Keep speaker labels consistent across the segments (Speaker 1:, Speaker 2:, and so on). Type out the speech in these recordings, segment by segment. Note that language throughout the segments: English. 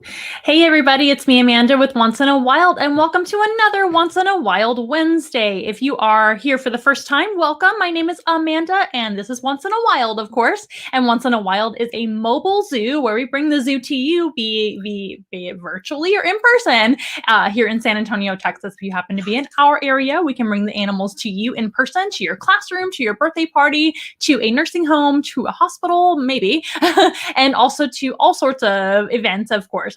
Speaker 1: Hey everybody, it's me Amanda with Once in a Wild, and welcome to another Once in a Wild Wednesday. If you are here for the first time, welcome. My name is Amanda, and this is Once in a Wild, of course. And Once in a Wild is a mobile zoo where we bring the zoo to you, be it virtually or in person, here in San Antonio, Texas. If you happen to be in our area, we can bring the animals to you in person, to your classroom, to your birthday party, to a nursing home, to a hospital, maybe, and also to all sorts of events, of course.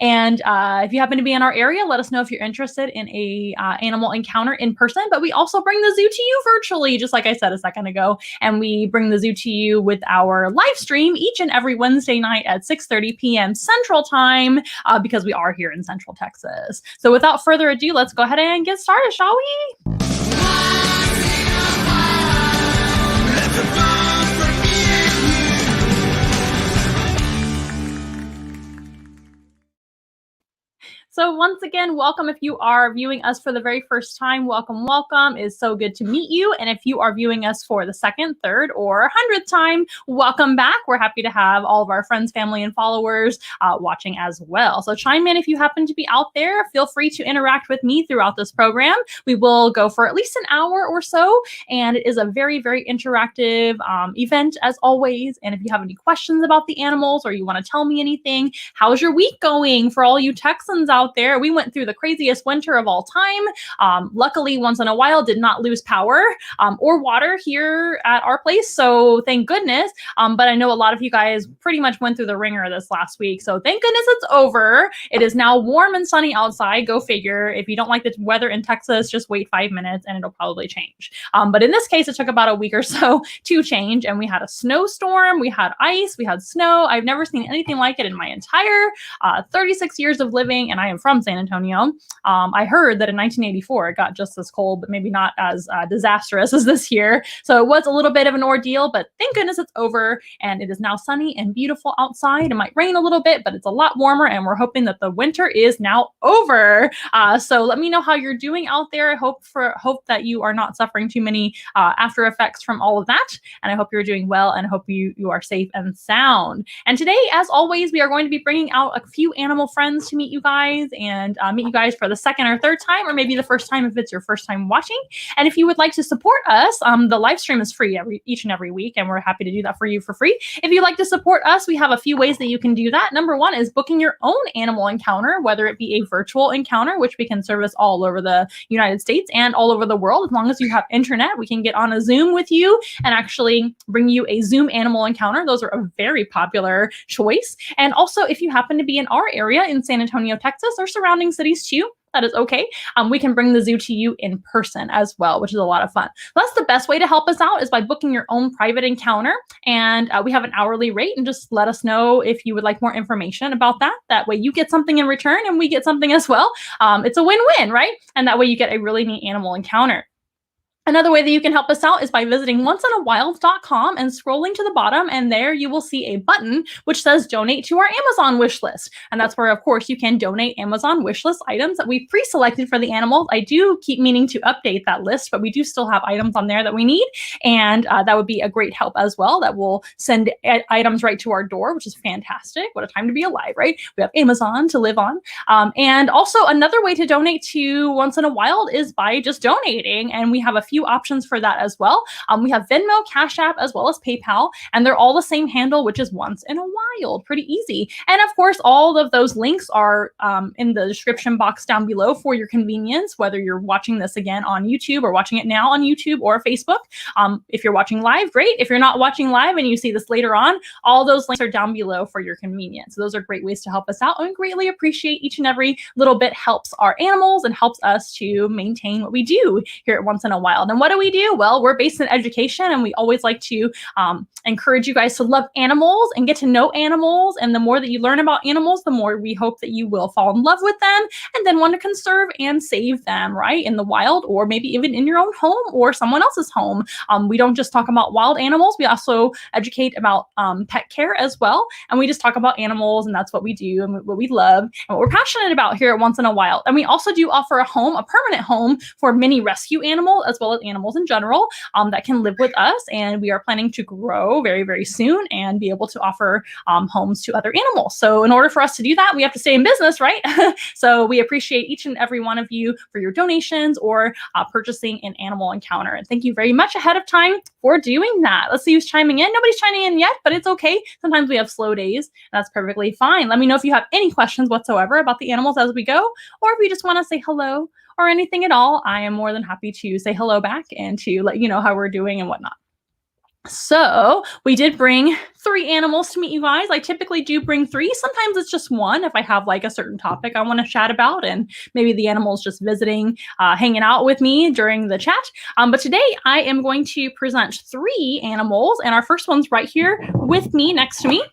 Speaker 1: And if you happen to be in our area, let us know if you're interested in a animal encounter in person. But we also bring the zoo to you virtually, just like I said a second ago. And we bring the zoo to you with our live stream each and every Wednesday night at 6:30 p.m. Central Time, because we are here in Central Texas. So without further ado, let's go ahead and get started, shall we? So once again, welcome. If you are viewing us for the very first time, welcome, welcome. It's so good to meet you. And if you are viewing us for the second, third, or 100th time, welcome back. We're happy to have all of our friends, family, and followers watching as well. So chime in if you happen to be out there. Feel free to interact with me throughout this program. We will go for at least an hour or so, and it is a very, very interactive event as always. And if you have any questions about the animals or you want to tell me anything, how's your week going for all you Texans out there? We went through the craziest winter of all time. Luckily, Once in a While did not lose power or water here at our place, so thank goodness. But I know a lot of you guys pretty much went through the ringer this last week, so thank goodness it's over. It is now warm and sunny outside. Go figure. If you don't like the weather in Texas, just wait 5 minutes and it'll probably change. But in this case, it took about a week or so to change, and we had a snowstorm, we had ice, we had snow. I've never seen anything like it in my entire 36 years of living, and I am from San Antonio. I heard that in 1984 it got just as cold, but maybe not as disastrous as this year. So it was a little bit of an ordeal, but thank goodness it's over, and it is now sunny and beautiful outside. It might rain a little bit, but it's a lot warmer, and we're hoping that the winter is now over. So let me know how you're doing out there. I hope that you are not suffering too many after effects from all of that, and I hope you're doing well, and I hope you are safe and sound. And today, as always, we are going to be bringing out a few animal friends to meet you guys and meet you guys for the second or third time, or maybe the first time if it's your first time watching. And if you would like to support us, the live stream is free each and every week, and we're happy to do that for you for free. If you'd like to support us, we have a few ways that you can do that. Number one is booking your own animal encounter, whether it be a virtual encounter, which we can service all over the United States and all over the world. As long as you have internet, we can get on a Zoom with you and actually bring you a Zoom animal encounter. Those are a very popular choice. And also, if you happen to be in our area in San Antonio, Texas, or surrounding cities too, that is okay. We can bring the zoo to you in person as well, which is a lot of fun. That's the best way to help us out, is by booking your own private encounter. And we have an hourly rate, and just let us know if you would like more information about that. That way you get something in return and we get something as well. It's a win-win, right? And that way you get a really neat animal encounter. Another way that you can help us out is by visiting onceinawild.com and scrolling to the bottom, and there you will see a button which says donate to our Amazon wish list. And that's where, of course, you can donate Amazon wish list items that we've pre-selected for the animals. I do keep meaning to update that list, but we do still have items on there that we need, and that would be a great help as well. That will send items right to our door, which is fantastic. What a time to be alive, right? We have Amazon to live on. And also another way to donate to Once in a Wild is by just donating, and we have a few options for that as well. We have Venmo, Cash App, as well as PayPal, and they're all the same handle, which is Once in a Wild. Pretty easy. And of course, all of those links are in the description box down below for your convenience, whether you're watching this again on YouTube or watching it now on YouTube or Facebook. If you're watching live, great. If you're not watching live and you see this later on, all those links are down below for your convenience. So those are great ways to help us out, and we greatly appreciate each and every little bit. Helps our animals and helps us to maintain what we do here at Once in a Wild. And what do we do? Well, we're based in education, and we always like to encourage you guys to love animals and get to know animals. And the more that you learn about animals, the more we hope that you will fall in love with them and then want to conserve and save them, right? In the wild, or maybe even in your own home or someone else's home. We don't just talk about wild animals. We also educate about pet care as well. And we just talk about animals, and that's what we do and what we love and what we're passionate about here at Once in a Wild. And we also do offer a home, a permanent home for many rescue animals, as well well as animals in general that can live with us. And we are planning to grow very, very soon and be able to offer homes to other animals. So in order for us to do that, we have to stay in business, right? So we appreciate each and every one of you for your donations or purchasing an animal encounter. And thank you very much ahead of time for doing that. Let's see who's chiming in. Nobody's chiming in yet, but it's okay. Sometimes we have slow days. That's perfectly fine. Let me know if you have any questions whatsoever about the animals as we go, or if you just want to say hello or anything at all. I am more than happy to say hello back and to let you know how we're doing and whatnot. So we did bring 3 animals to meet you guys. I typically do bring 3. Sometimes it's just 1 if I have like a certain topic I want to chat about and maybe the animal's just visiting, hanging out with me during the chat. But today I am going to present 3 animals, and our first one's right here with me, next to me.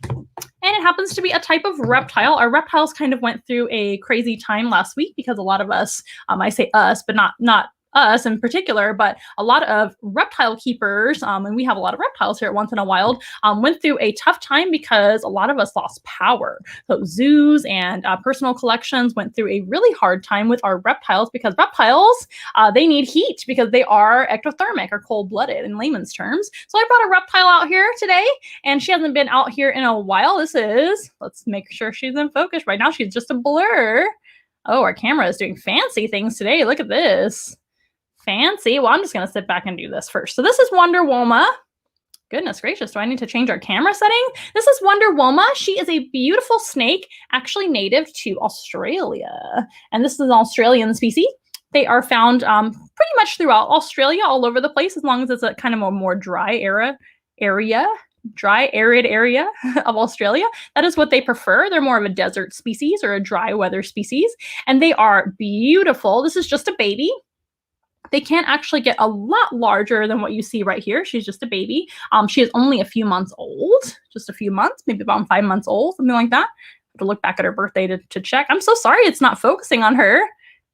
Speaker 1: And it happens to be a type of reptile. Our reptiles kind of went through a crazy time last week because a lot of us, I say us, but not us in particular, but a lot of reptile keepers, and we have a lot of reptiles here at Once in a Wild, went through a tough time because a lot of us lost power. So zoos and personal collections went through a really hard time with our reptiles because reptiles, they need heat because they are ectothermic or cold-blooded in layman's terms. So I brought a reptile out here today, and she hasn't been out here in a while. Let's make sure she's in focus. Right now she's just a blur. Oh, our camera is doing fancy things today. Look at this. Fancy. Well, I'm just going to sit back and do this first. So this is Wonder Woma. Goodness gracious, do I need to change our camera setting? This is Wonder Woma. She is a beautiful snake, actually native to Australia. And this is an Australian species. They are found pretty much throughout Australia, all over the place, as long as it's a kind of a more dry dry, arid area of Australia. That is what they prefer. They're more of a desert species or a dry weather species. And they are beautiful. This is just a baby. They can actually get a lot larger than what you see right here. She's just a baby. She is only a few months old, just a few months, maybe about 5 months old, something like that. I have to look back at her birthday to check. I'm so sorry it's not focusing on her.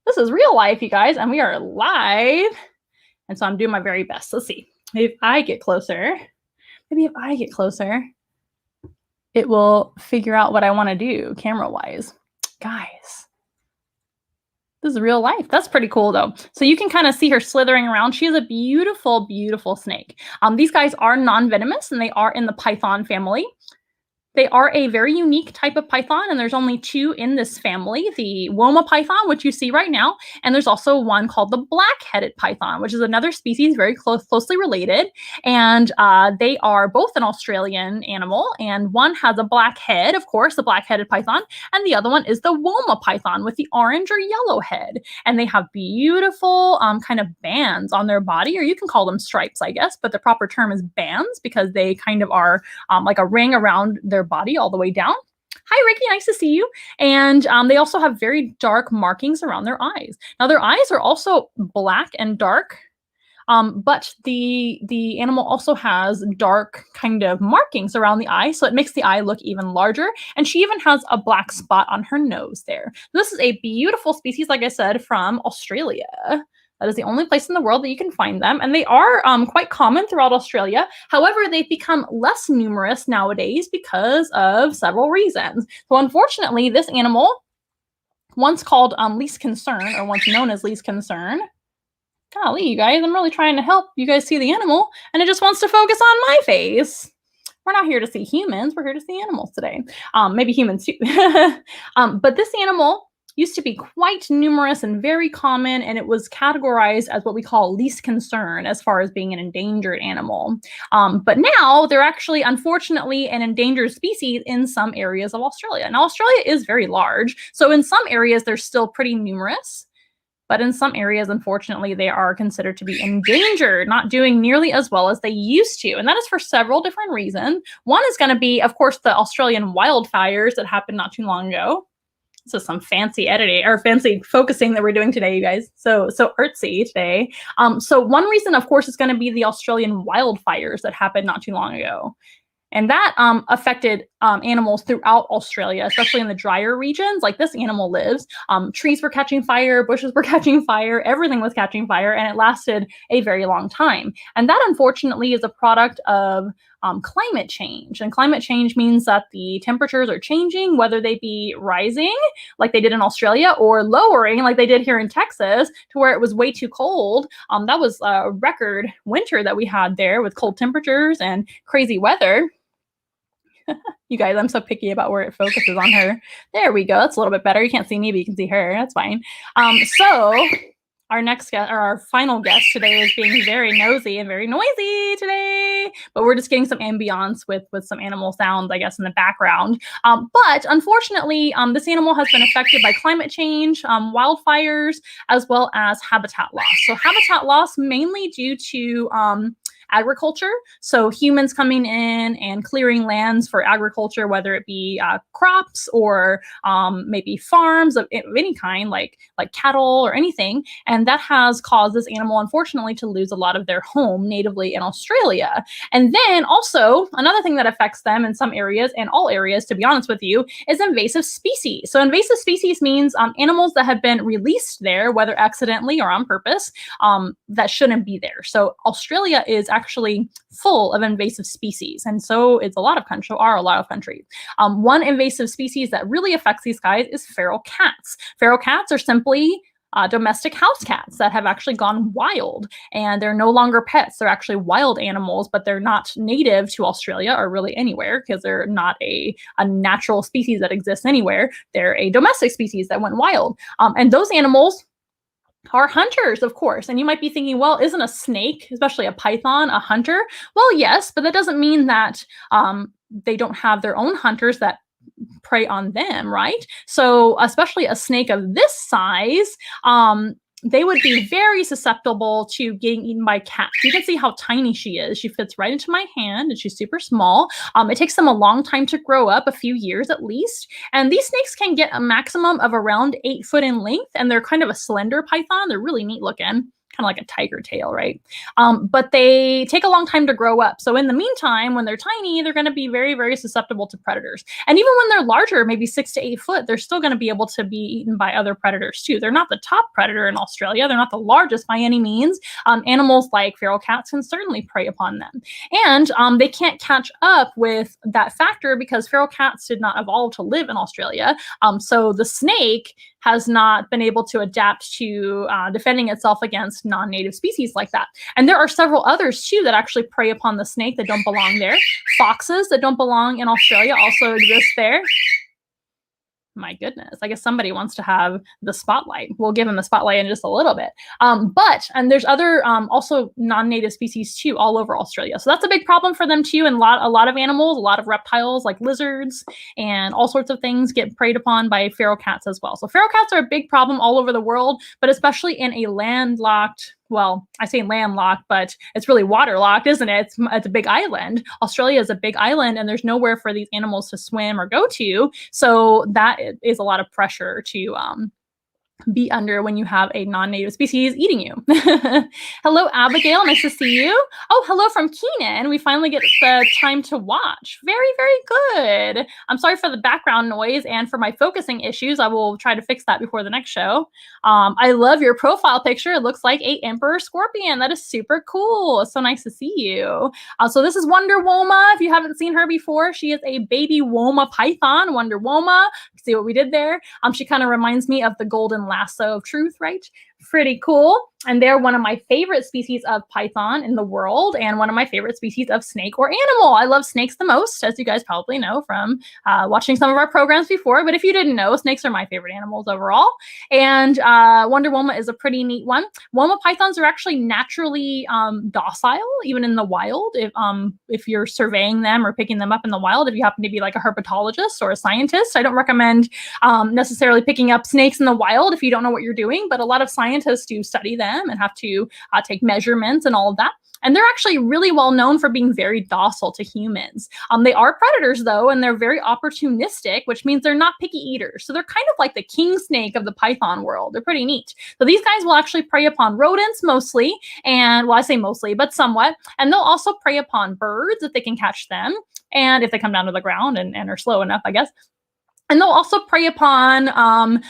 Speaker 1: This is real life, you guys, and we are live. And so I'm doing my very best. Let's see. Maybe if I get closer, it will figure out what I want to do camera-wise. Guys. This is real life. That's pretty cool though. So you can kind of see her slithering around. She is a beautiful, beautiful snake. These guys are non-venomous and they are in the python family. They are a very unique type of python, and there's only 2 in this family, the Woma python, which you see right now, and there's also one called the black-headed python, which is another species very closely related, and they are both an Australian animal, and one has a black head, of course, the black-headed python, and the other one is the Woma python with the orange or yellow head, and they have beautiful kind of bands on their body, or you can call them stripes, I guess, but the proper term is bands because they kind of are like a ring around their body all the way down. Hi, Ricky. Nice to see you. And they also have very dark markings around their eyes. Now, their eyes are also black and dark, but the animal also has dark kind of markings around the eye, so it makes the eye look even larger. And she even has a black spot on her nose there. This is a beautiful species, like I said, from Australia. That is the only place in the world that you can find them. And they are quite common throughout Australia. However, they've become less numerous nowadays because of several reasons. So unfortunately, this animal, once called least concern, or once known as least concern, golly, you guys, I'm really trying to help you guys see the animal, and it just wants to focus on my face. We're not here to see humans. We're here to see animals today. Maybe humans too. But this animal used to be quite numerous and very common, and it was categorized as what we call least concern as far as being an endangered animal. But now they're actually, unfortunately, an endangered species in some areas of Australia. Now, Australia is very large, so in some areas they're still pretty numerous, but in some areas, unfortunately, they are considered to be endangered, not doing nearly as well as they used to. And that is for several different reasons. One is going to be, of course, the Australian wildfires that happened not too long ago. So some fancy editing or fancy focusing that we're doing today, you guys. So artsy today. So one reason, of course, is going to be the Australian wildfires that happened not too long ago. And that affected animals throughout Australia, especially in the drier regions. Like this animal lives. Trees were catching fire, bushes were catching fire, everything was catching fire, and it lasted a very long time. And that, unfortunately, is a product of climate change. And climate change means that the temperatures are changing, whether they be rising, like they did in Australia, or lowering, like they did here in Texas, to where it was way too cold. That was a record winter that we had there with cold temperatures and crazy weather. You guys, I'm so picky about where it focuses on her. There we go. That's a little bit better. You can't see me, but you can see her. That's fine. So our next guest, or our final guest today, is being very nosy and very noisy today, but we're just getting some ambiance with some animal sounds, I guess, in the background. But unfortunately, this animal has been affected by climate change, wildfires, as well as habitat loss. So habitat loss mainly due to agriculture. So humans coming in and clearing lands for agriculture, whether it be crops or maybe farms of any kind, like cattle or anything. And that has caused this animal, unfortunately, to lose a lot of their home natively in Australia. And then also another thing that affects them in some areas, and all areas, to be honest with you, is invasive species. So invasive species means animals that have been released there, whether accidentally or on purpose, that shouldn't be there. So Australia is actually full of invasive species, and so it's a lot of countries. One invasive species that really affects these guys is feral cats. Feral cats are simply domestic house cats that have actually gone wild, and they're no longer pets. They're actually wild animals, but they're not native to Australia or really anywhere, because they're not a natural species that exists anywhere. They're a domestic species that went wild. And those animals are hunters, of course. And you might be thinking, well, isn't a snake, especially a python, a hunter? Well, yes, but that doesn't mean that they don't have their own hunters that prey on them, right? So especially a snake of this size, they would be very susceptible to getting eaten by cats. You can see how tiny she is. She fits right into my hand, and she's super small. It takes them a long time to grow up, a few years at least. And these snakes can get a maximum of around 8 foot in length, and they're kind of a slender python. They're really neat looking. Kind of like a tiger tail, right? But they take a long time to grow up. So in the meantime, when they're tiny, they're going to be very, very susceptible to predators. And even when they're larger, maybe 6 to 8 foot, they're still going to be able to be eaten by other predators too. They're not the top predator in Australia. They're not the largest by any means. Animals like feral cats can certainly prey upon them. And they can't catch up with that factor because feral cats did not evolve to live in Australia. So the snake has not been able to adapt to defending itself against non-native species like that. And there are several others too that actually prey upon the snake that don't belong there. Foxes that don't belong in Australia also exist there. My goodness, I guess somebody wants to have the spotlight. We'll give him the spotlight in just a little bit. And there's other also non-native species too all over Australia. So that's a big problem for them too. And a lot of animals, a lot of reptiles like lizards and all sorts of things get preyed upon by feral cats as well. So feral cats are a big problem all over the world, but especially in a landlocked, well, I say landlocked, but it's really waterlocked, isn't it? It's a big island. Australia is a big island, and there's nowhere for these animals to swim or go to. So that is a lot of pressure to be under when you have a non-native species eating you. Hello, Abigail. Nice to see you. Oh, hello from Keenan. We finally get the time to watch. Very, very good. I'm sorry for the background noise and for my focusing issues. I will try to fix that before the next show. I love your profile picture. It looks like a emperor scorpion. That is super cool. It's so nice to see you. So this is Wonder Woma. If you haven't seen her before, she is a baby Woma python. Wonder Woma. See what we did there? She kind of reminds me of the golden lasso of truth, right? Pretty cool. And they're one of my favorite species of python in the world, and one of my favorite species of snake or animal. I love snakes the most, as you guys probably know from watching some of our programs before. But if you didn't know, snakes are my favorite animals overall. And Wonder Woma is a pretty neat one. Woma pythons are actually naturally docile, even in the wild. If you're surveying them or picking them up in the wild, if you happen to be like a herpetologist or a scientist, I don't recommend necessarily picking up snakes in the wild if you don't know what you're doing. But a lot of scientists do study them and have to take measurements and all of that. And they're actually really well known for being very docile to humans. They are predators though, and they're very opportunistic, which means they're not picky eaters. So they're kind of like the king snake of the python world. They're pretty neat. So these guys will actually prey upon rodents mostly, and well, I say mostly, but somewhat. And they'll also prey upon birds if they can catch them, and if they come down to the ground and are slow enough, I guess. And they'll also prey upon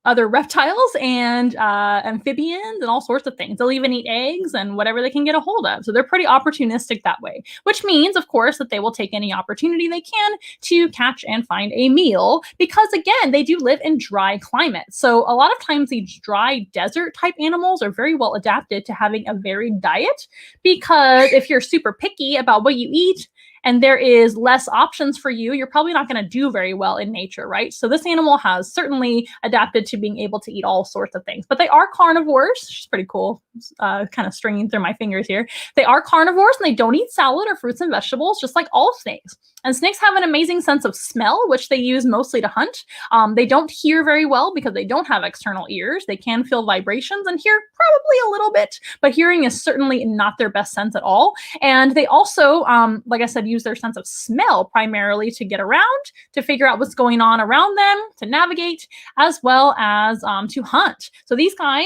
Speaker 1: other reptiles and amphibians and all sorts of things. They'll even eat eggs and whatever they can get a hold of. So they're pretty opportunistic that way, which means, of course, that they will take any opportunity they can to catch and find a meal because, again, they do live in dry climates. So a lot of times these dry desert type animals are very well adapted to having a varied diet because if you're super picky about what you eat, and there is less options for you, you're probably not going to do very well in nature, right? So this animal has certainly adapted to being able to eat all sorts of things, but they are carnivores, which is pretty cool. Kind of stringing through my fingers here. They are carnivores and they don't eat salad or fruits and vegetables, just like all snakes. And snakes have an amazing sense of smell, which they use mostly to hunt. They don't hear very well because they don't have external ears. They can feel vibrations and hear probably a little bit, but hearing is certainly not their best sense at all. And they also, like I said, use their sense of smell primarily to get around, to figure out what's going on around them, to navigate, as well as to hunt. So these guys,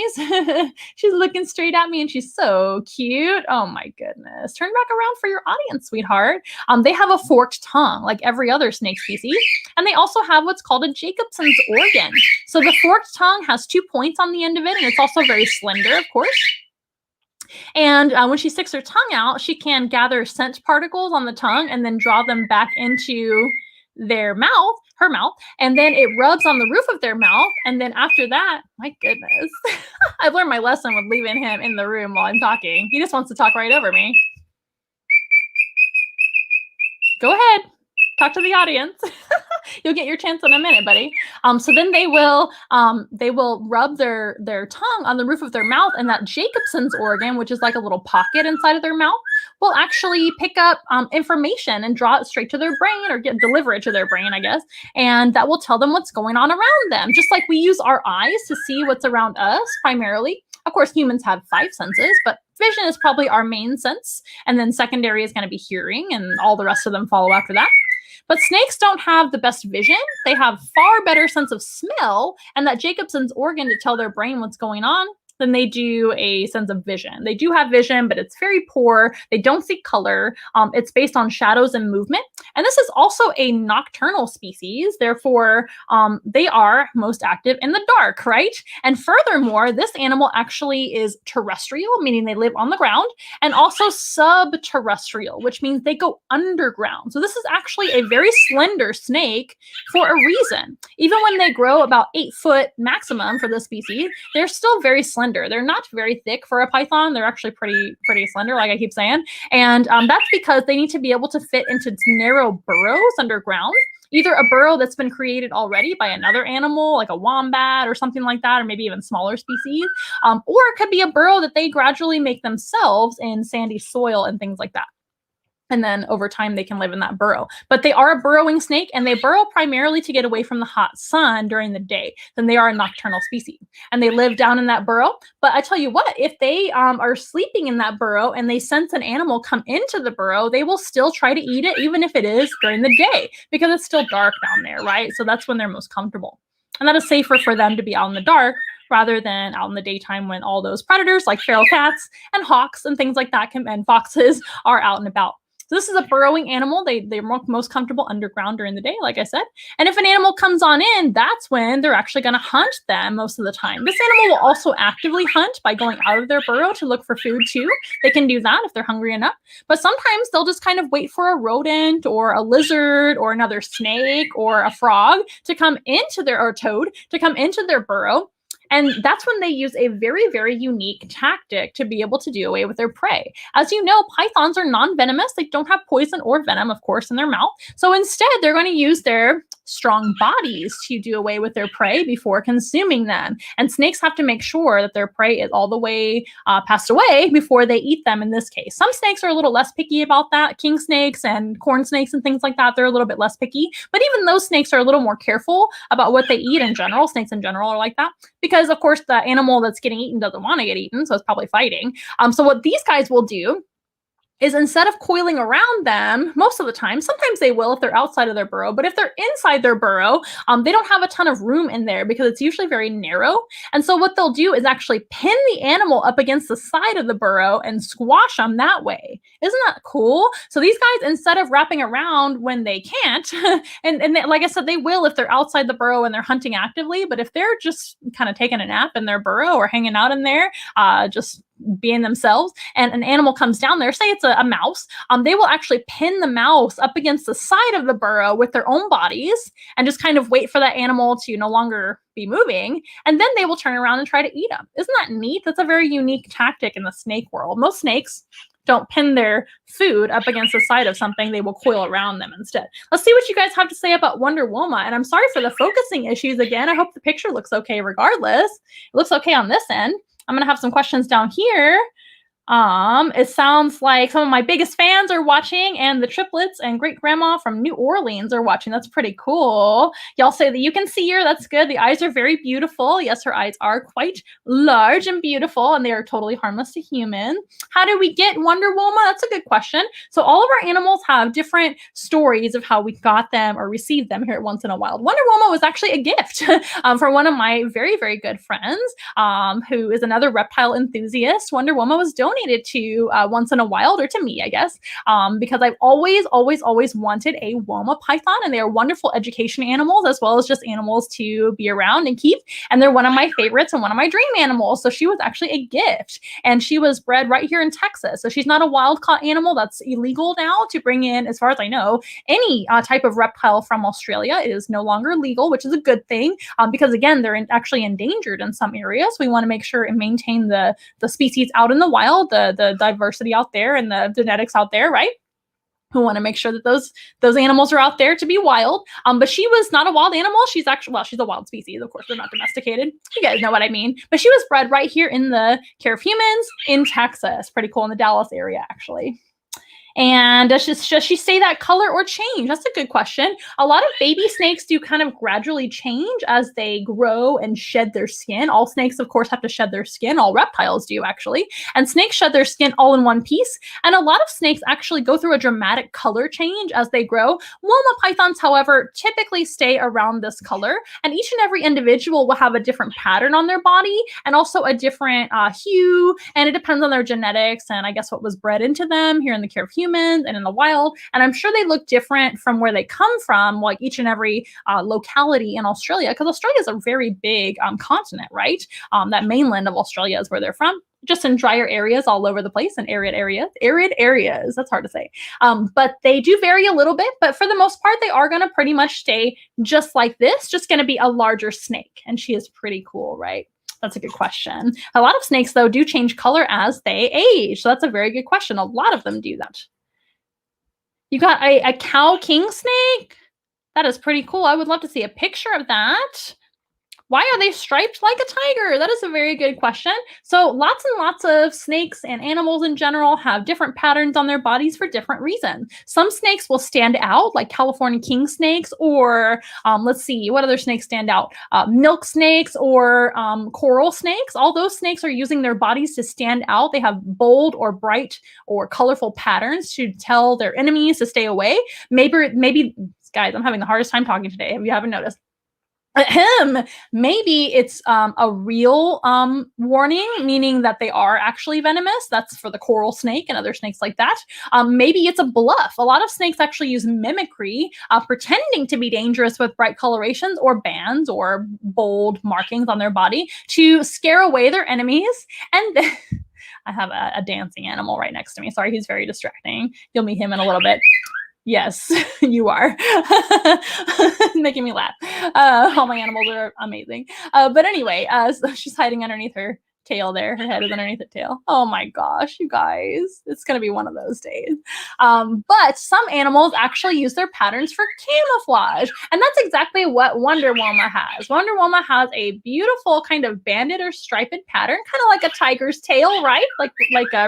Speaker 1: she's looking straight at me and she's so cute. Oh my goodness. Turn back around for your audience, sweetheart. They have a forked tongue like every other snake species. And they also have what's called a Jacobson's organ. So the forked tongue has 2 points on the end of it, and it's also very slender, of course. And when she sticks her tongue out, she can gather scent particles on the tongue and then draw them back into their mouth, her mouth, and then it rubs on the roof of their mouth. And then after that, my goodness, I've learned my lesson with leaving him in the room while I'm talking. He just wants to talk right over me. Go ahead, talk to the audience. You'll get your chance in a minute, buddy. So then they will rub their tongue on the roof of their mouth, and that Jacobson's organ, which is like a little pocket inside of their mouth, will actually pick up information and draw it straight to their brain, or deliver it to their brain, I guess. And that will tell them what's going on around them. Just like we use our eyes to see what's around us primarily. Of course, humans have 5 senses, but vision is probably our main sense. And then secondary is going to be hearing, and all the rest of them follow after that. But snakes don't have the best vision. They have far better sense of smell and that Jacobson's organ to tell their brain what's going on than they do a sense of vision. They do have vision, but it's very poor. They don't see color. It's based on shadows and movement. And this is also a nocturnal species. Therefore, they are most active in the dark, right? And furthermore, this animal actually is terrestrial, meaning they live on the ground, and also subterrestrial, which means they go underground. So this is actually a very slender snake for a reason. Even when they grow about 8 foot maximum for this species, they're still very slender. They're not very thick for a python. They're actually pretty slender, like I keep saying. And that's because they need to be able to fit into narrow burrows underground, either a burrow that's been created already by another animal, like a wombat or something like that, or maybe even smaller species, or it could be a burrow that they gradually make themselves in sandy soil and things like that. And then over time, they can live in that burrow. But they are a burrowing snake, and they burrow primarily to get away from the hot sun during the day. Then they are a nocturnal species, and they live down in that burrow. But I tell you what, if they are sleeping in that burrow and they sense an animal come into the burrow, they will still try to eat it, even if it is during the day, because it's still dark down there, right? So that's when they're most comfortable. And that is safer for them to be out in the dark rather than out in the daytime when all those predators like feral cats and hawks and things like that and foxes are out and about. So this is a burrowing animal. They're most comfortable underground during the day, like I said. And if an animal comes on in, that's when they're actually going to hunt them most of the time. This animal will also actively hunt by going out of their burrow to look for food too. They can do that if they're hungry enough. But sometimes they'll just kind of wait for a rodent or a lizard or another snake or a frog to come into or toad to come into their burrow. And that's when they use a very, very unique tactic to be able to do away with their prey. As you know, pythons are non-venomous. They don't have poison or venom, of course, in their mouth. So instead, they're going to use their strong bodies to do away with their prey before consuming them. And snakes have to make sure that their prey is all the way passed away before they eat them in this case. Some snakes are a little less picky about that. King snakes and corn snakes and things like that, they're a little bit less picky. But even those snakes are a little more careful about what they eat in general. Snakes in general are like that because, of course, the animal that's getting eaten doesn't want to get eaten, so it's probably fighting. So what these guys will do is instead of coiling around them, most of the time, sometimes they will if they're outside of their burrow, but if they're inside their burrow, they don't have a ton of room in there because it's usually very narrow. And so what they'll do is actually pin the animal up against the side of the burrow and squash them that way. Isn't that cool? So these guys, instead of wrapping around when they can't, and they, like I said, they will if they're outside the burrow and they're hunting actively, but if they're just kind of taking a nap in their burrow or hanging out in there, just being themselves, and an animal comes down there, say it's a mouse, they will actually pin the mouse up against the side of the burrow with their own bodies and just kind of wait for that animal to no longer be moving, and then they will turn around and try to eat them. Isn't that neat? That's a very unique tactic in the snake world. Most snakes don't pin their food up against the side of something. They will coil around them instead. Let's see what you guys have to say about Wonder Woma. And I'm sorry for the focusing issues again. I hope the picture looks okay regardless. It looks okay on this end. I'm going to have some questions down here. It sounds like some of my biggest fans are watching, and the triplets and great grandma from New Orleans are watching. That's pretty cool. Y'all say that you can see her. That's good. The eyes are very beautiful. Yes, her eyes are quite large and beautiful, and they are totally harmless to humans. How do we get Wonder Woma? That's a good question. So all of our animals have different stories of how we got them or received them here at Once in a Wild. Wonder Woma was actually a gift from one of my very, very good friends, who is another reptile enthusiast. Wonder Woma was donated to Once in a Wild, or to me, I guess, because I've always wanted a Woma python, and they are wonderful education animals as well as just animals to be around and keep. And they're one of my favorites and one of my dream animals. So she was actually a gift, and she was bred right here in Texas. So she's not a wild caught animal. That's illegal now to bring in, as far as I know. Any type of reptile from Australia is no longer legal, which is a good thing, because again, they're actually endangered in some areas. We want to make sure and maintain the species out in the wild, the diversity out there and the genetics out there, right? We want to make sure that those animals are out there to be wild. But she was not a wild animal. She's actually, well, she's a wild species. Of course, they're not domesticated. You guys know what I mean. But she was bred right here in the care of humans in Texas. Pretty cool, in the Dallas area, actually. And does she stay that color or change? That's a good question. A lot of baby snakes do kind of gradually change as they grow and shed their skin. All snakes, of course, have to shed their skin. All reptiles do, actually. And snakes shed their skin all in one piece. And a lot of snakes actually go through a dramatic color change as they grow. Woma pythons, however, typically stay around this color. And each and every individual will have a different pattern on their body and also a different hue. And it depends on their genetics and I guess what was bred into them here in the care of humans and in the wild. And I'm sure they look different from where they come from, like each and every locality in Australia, because Australia is a very big continent, right? That mainland of Australia is where they're from. Just in drier areas all over the place, and arid areas, that's hard to say. But they do vary a little bit, but for the most part, they are going to pretty much stay just like this, just going to be a larger snake. And she is pretty cool, right? That's a good question. A lot of snakes, though, do change color as they age. So that's a very good question. A lot of them do that. You got a cow king snake? That is pretty cool. I would love to see a picture of that. Why are they striped like a tiger? That is a very good question. So lots and lots of snakes and animals in general have different patterns on their bodies for different reasons. Some snakes will stand out, like California king snakes, or let's see, what other snakes stand out? Milk snakes or coral snakes. All those snakes are using their bodies to stand out. They have bold or bright or colorful patterns to tell their enemies to stay away. Maybe guys, I'm having the hardest time talking today, if you haven't noticed. Maybe it's a real warning, meaning that they are actually venomous. That's for the coral snake and other snakes like that. Maybe it's a bluff. A lot of snakes actually use mimicry, pretending to be dangerous with bright colorations or bands or bold markings on their body to scare away their enemies. And I have a dancing animal right next to me. Sorry, he's very distracting. You'll meet him in a little bit. Yes, you are. Making me laugh. All my animals are amazing. But anyway, so she's hiding underneath her tail there. Her head is underneath the tail. Oh my gosh, you guys. It's going to be one of those days. But some animals actually use their patterns for camouflage. And that's exactly what Wonder Woma has. Wonder Woma has a beautiful kind of banded or striped pattern, kind of like a tiger's tail, right? Like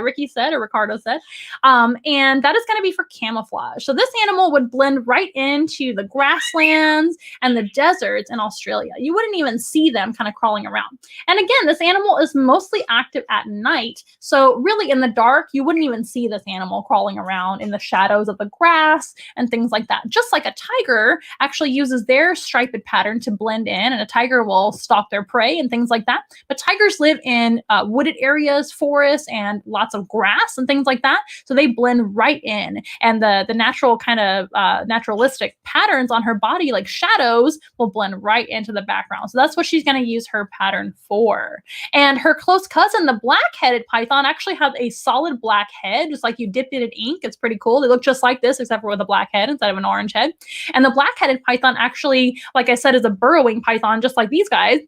Speaker 1: Ricky said, or Ricardo said. And that is going to be for camouflage. So this animal would blend right into the grasslands and the deserts in Australia. You wouldn't even see them kind of crawling around. And again, this animal is mostly active at night. So really in the dark, you wouldn't even see this animal crawling around in the shadows of the grass and things like that. Just like a tiger actually uses their striped pattern to blend in, and a tiger will stalk their prey and things like that. But tigers live in wooded areas, forests, and lots of grass and things like that. So they blend right in. And the natural kind of naturalistic patterns on her body, like shadows, will blend right into the background. So that's what she's going to use her pattern for. And her close cousin, the black-headed python, actually has a solid black head, just like you dipped it in ink. It's pretty cool. They look just like this, except for with a black head instead of an orange head. And the black-headed python actually, like I said, is a burrowing python, just like these guys.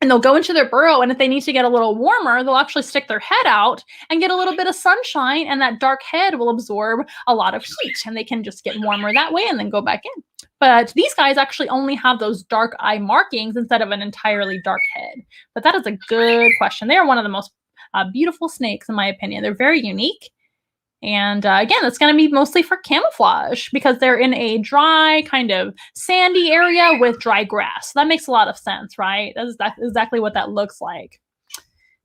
Speaker 1: And they'll go into their burrow, and if they need to get a little warmer, they'll actually stick their head out and get a little bit of sunshine, and that dark head will absorb a lot of heat, and they can just get warmer that way and then go back in. But these guys actually only have those dark eye markings instead of an entirely dark head. But that is a good question. They are one of the most beautiful snakes, in my opinion. They're very unique. And again, it's going to be mostly for camouflage because they're in a dry, kind of sandy area with dry grass. So that makes a lot of sense, right? That's exactly what that looks like.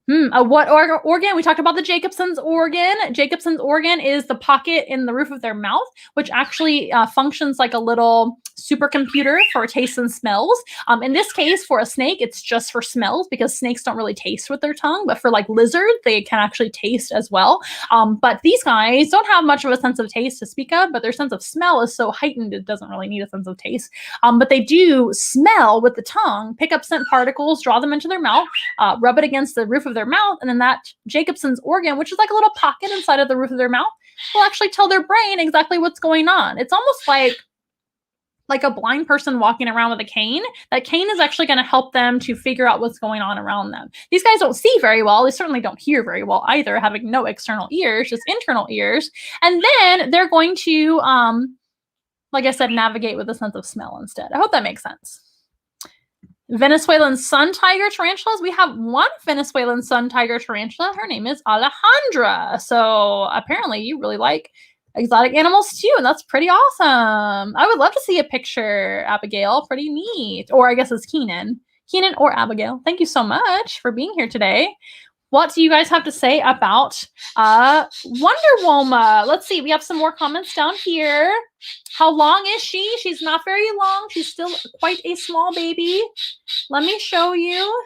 Speaker 1: What organ? We talked about the Jacobson's organ. Jacobson's organ is the pocket in the roof of their mouth, which actually functions like a little supercomputer for tastes and smells. In this case, for a snake, it's just for smells because snakes don't really taste with their tongue, but for like lizards, they can actually taste as well. But these guys don't have much of a sense of taste to speak of, but their sense of smell is so heightened, it doesn't really need a sense of taste. But they do smell with the tongue, pick up scent particles, draw them into their mouth, rub it against the roof of their mouth, and then that Jacobson's organ, which is like a little pocket inside of the roof of their mouth, will actually tell their brain exactly what's going on. It's almost like a blind person walking around with a cane. That cane is actually going to help them to figure out what's going on around them. These guys don't see very well. They certainly don't hear very well either, having no external ears, just internal ears. And then they're going to, like I said, navigate with a sense of smell instead. I hope that makes sense. Venezuelan sun tiger tarantulas. We have one Venezuelan sun tiger tarantula. Her name is Alejandra. So apparently you really like exotic animals too, and that's pretty awesome. I would love to see a picture, Abigail. Pretty neat. Or I guess it's Keenan. Keenan or Abigail. Thank you so much for being here today. What do you guys have to say about Wonder Woma? Let's see. We have some more comments down here. How long is she? She's not very long. She's still quite a small baby. Let me show you.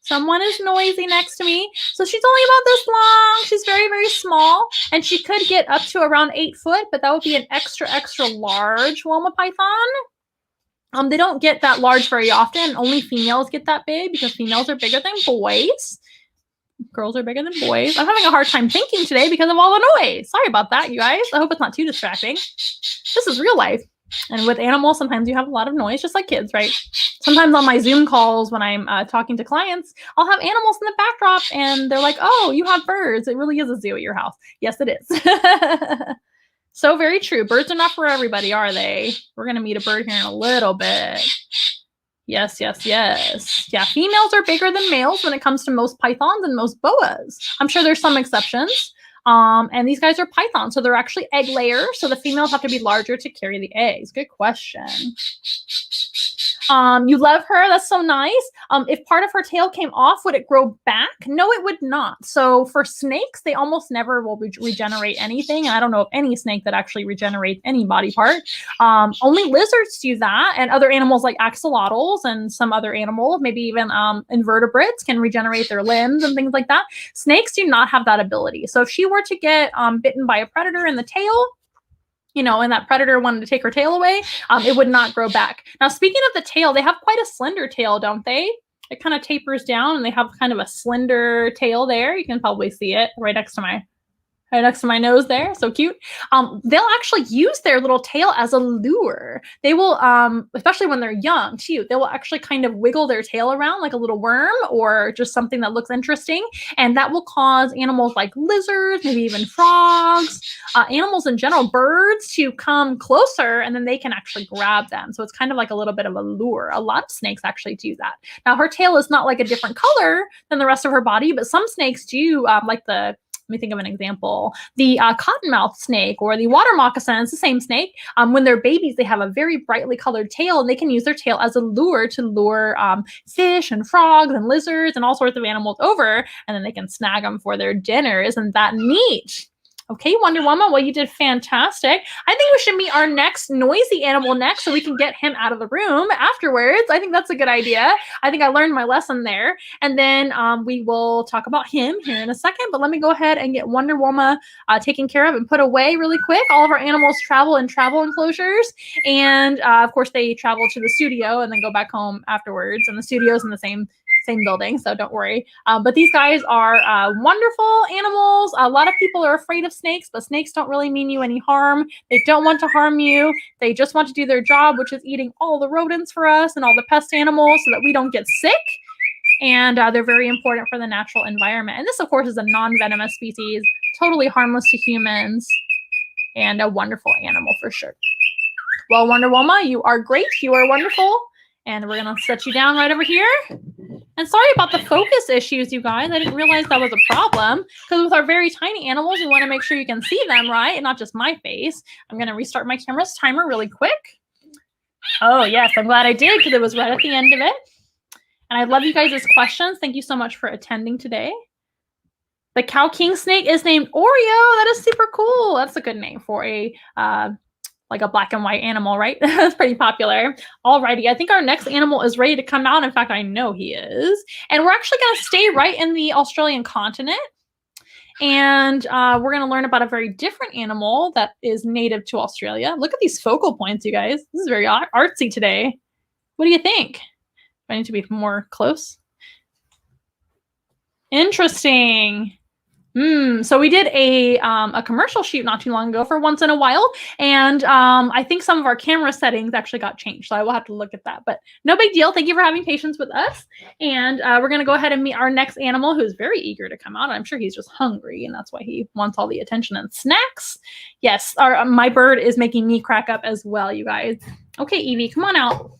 Speaker 1: Someone is noisy next to me. So she's only about this long. She's very, very small. And she could get up to around 8 foot, but that would be an extra, extra large Woma python. They don't get that large very often. Only females get that big because females are bigger than boys. Girls are bigger than boys. I'm having a hard time thinking today because of all the noise. Sorry about that, you guys. I hope it's not too distracting. This is real life. And with animals, sometimes you have a lot of noise, just like kids, right? Sometimes on my Zoom calls when I'm talking to clients, I'll have animals in the backdrop and they're like, oh, you have birds. It really is a zoo at your house. Yes, it is. So very true. Birds are not for everybody, are they? We're going to meet a bird here in a little bit. Yes, yes, yes. Yeah, females are bigger than males when it comes to most pythons and most boas. I'm sure there's some exceptions. And these guys are pythons, so they're actually egg layers. So the females have to be larger to carry the eggs. Good question. You love her. That's so nice. If part of her tail came off, would it grow back? No, it would not. So for snakes, they almost never will regenerate anything. And I don't know of any snake that actually regenerates any body part. Only lizards do that. And other animals like axolotls and some other animals, maybe even invertebrates, can regenerate their limbs and things like that. Snakes do not have that ability. So if she were to get bitten by a predator in the tail, you know, and that predator wanted to take her tail away, it would not grow back. Now, speaking of the tail, they have quite a slender tail, don't they? It kind of tapers down and they have kind of a slender tail there. You can probably see it right next to my nose there. So cute. They'll actually use their little tail as a lure. They will, especially when they're young too, they will actually kind of wiggle their tail around like a little worm or just something that looks interesting. And that will cause animals like lizards, maybe even frogs, animals in general, birds, to come closer, and then they can actually grab them. So it's kind of like a little bit of a lure. A lot of snakes actually do that. Now, her tail is not like a different color than the rest of her body, but some snakes do, like the Let me think of an example. The cottonmouth snake or the water moccasin, it's the same snake. When they're babies, they have a very brightly colored tail, and they can use their tail as a lure to lure fish and frogs and lizards and all sorts of animals over, and then they can snag them for their dinner. Isn't that neat? Okay, Wonder Woman, well, you did fantastic. I think we should meet our next noisy animal next so we can get him out of the room afterwards. I think that's a good idea. I think I learned my lesson there. And then we will talk about him here in a second. But let me go ahead and get Wonder Woman taken care of and put away really quick. All of our animals travel in travel enclosures. And, of course, they travel to the studio and then go back home afterwards. And the studio's in the same building, so don't worry. But these guys are wonderful animals. A lot of people are afraid of snakes, but snakes don't really mean you any harm. They don't want to harm you. They just want to do their job, which is eating all the rodents for us and all the pest animals so that we don't get sick. And they're very important for the natural environment. And this, of course, is a non-venomous species, totally harmless to humans, and a wonderful animal for sure. Well, Wonder Woman, you are great. You are wonderful. And we're going to set you down right over here. And sorry about the focus issues, you guys. I didn't realize that was a problem. Because with our very tiny animals, you want to make sure you can see them, right? And not just my face. I'm going to restart my camera's timer really quick. Oh, yes. I'm glad I did because it was right at the end of it. And I love you guys' questions. Thank you so much for attending today. The cow king snake is named Oreo. That is super cool. That's a good name for a like a black and white animal, right? That's pretty popular. Alrighty, I think our next animal is ready to come out. In fact, I know he is. And we're actually going to stay right in the Australian continent. And we're going to learn about a very different animal that is native to Australia. Look at these focal points, you guys. This is very artsy today. What do you think? Do I need to be more close? Interesting. So we did a commercial shoot not too long ago for Once in a While, and I think some of our camera settings actually got changed, so I will have to look at that. But no big deal. Thank you for having patience with us, and we're going to go ahead and meet our next animal, who's very eager to come out. I'm sure he's just hungry, and that's why he wants all the attention and snacks. Yes, my bird is making me crack up as well, you guys. Okay, Evie, come on out.